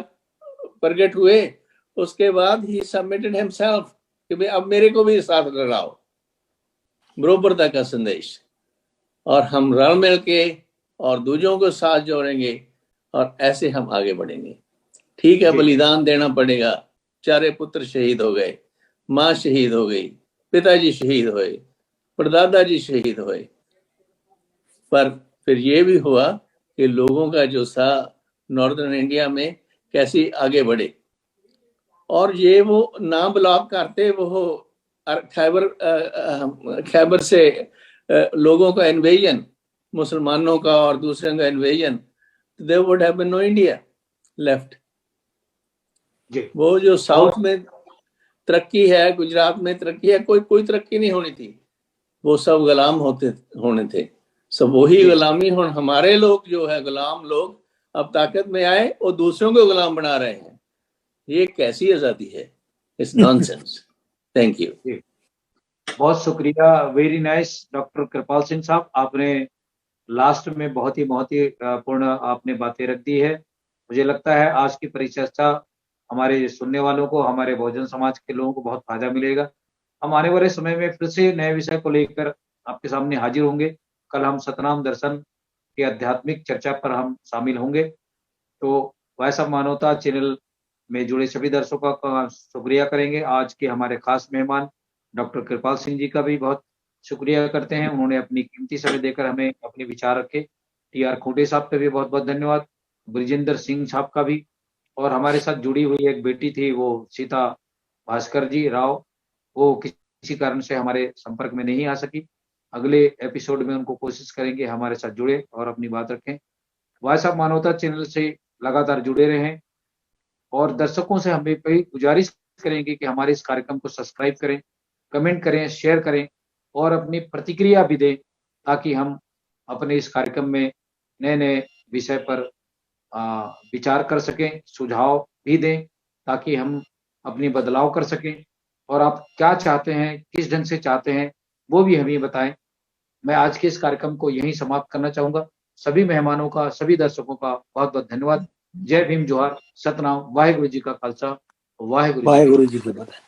[SPEAKER 4] प्रकट हुए, उसके बाद ही सबमिटेड हिमसेल्फ कि भाई अब मेरे को भी साथ लगाओ, बरोबरता का संदेश, और हम रल मिल के और दूसरों को साथ जोड़ेंगे और ऐसे हम आगे बढ़ेंगे। ठीक है, बलिदान देना पड़ेगा, 4 पुत्र शहीद हो गए, माँ शहीद हो गई, पिताजी शहीद हुए, परदादा जी शहीद हुए, पर फिर ये भी हुआ कि लोगों का जो सा नॉर्दर्न इंडिया में कैसे आगे बढ़े। और ये वो ना ब्लॉक करते, वो खैबर से लोगों का इन्वेजन, मुसलमानों का और दूसरे का invasion, there would have been no India left. वो जो साउथ में तरक्की है, गुजरात में तरक्की है, कोई तरक्की नहीं होनी थी, वो सब गुलाम होने थे, सब वही गुलामी। और हमारे लोग जो है गुलाम लोग अब ताकत में आए और दूसरों को गुलाम बना रहे हैं। ये कैसी आजादी है, इट्स नॉनसेंस। Thank you.
[SPEAKER 1] बहुत शुक्रिया, वेरी नाइस डॉक्टर कृपाल सिंह साहब, आपने लास्ट में बहुत ही पूर्ण आपने बातें रख दी है। मुझे लगता है आज की परिचर्चा हमारे सुनने वालों को, हमारे बहुजन समाज के लोगों को बहुत फायदा मिलेगा। हम आने वाले समय में फिर से नए विषय को लेकर आपके सामने हाजिर होंगे। कल हम सतनाम दर्शन के आध्यात्मिक चर्चा पर हम शामिल होंगे। तो वैसा मानवता चैनल में जुड़े सभी दर्शकों का शुक्रिया करेंगे। आज के हमारे खास मेहमान डॉक्टर कृपाल सिंह जी का भी बहुत शुक्रिया करते हैं, उन्होंने अपनी कीमती समय देकर हमें अपने विचार रखे। टी.आर. खोटे साहब का भी बहुत बहुत धन्यवाद, ब्रिजेंद्र सिंह साहब का भी, और हमारे साथ जुड़ी हुई एक बेटी थी वो सीता भास्कर जी राव, वो किसी कारण से हमारे संपर्क में नहीं आ सकी। अगले एपिसोड में उनको कोशिश करेंगे हमारे साथ जुड़े और अपनी बात रखें। वाय साहब मानवता चैनल से लगातार जुड़े रहें और दर्शकों से हमें गुजारिश करेंगे कि हमारे इस कार्यक्रम को सब्सक्राइब करें, कमेंट करें, शेयर करें और अपनी प्रतिक्रिया भी दें, ताकि हम अपने इस कार्यक्रम में नए नए विषय पर विचार कर सकें, सुझाव भी दें, ताकि हम अपनी बदलाव कर सकें। और आप क्या चाहते हैं, किस ढंग से चाहते हैं, वो भी हमें बताएं। मैं आज के इस कार्यक्रम को यहीं समाप्त करना चाहूंगा। सभी मेहमानों का, सभी दर्शकों का बहुत बहुत धन्यवाद। जय भीम, जोहार, सतनाम, वाहेगुरु जी का खालसा, वाहेगुरु जी की
[SPEAKER 3] फतेह।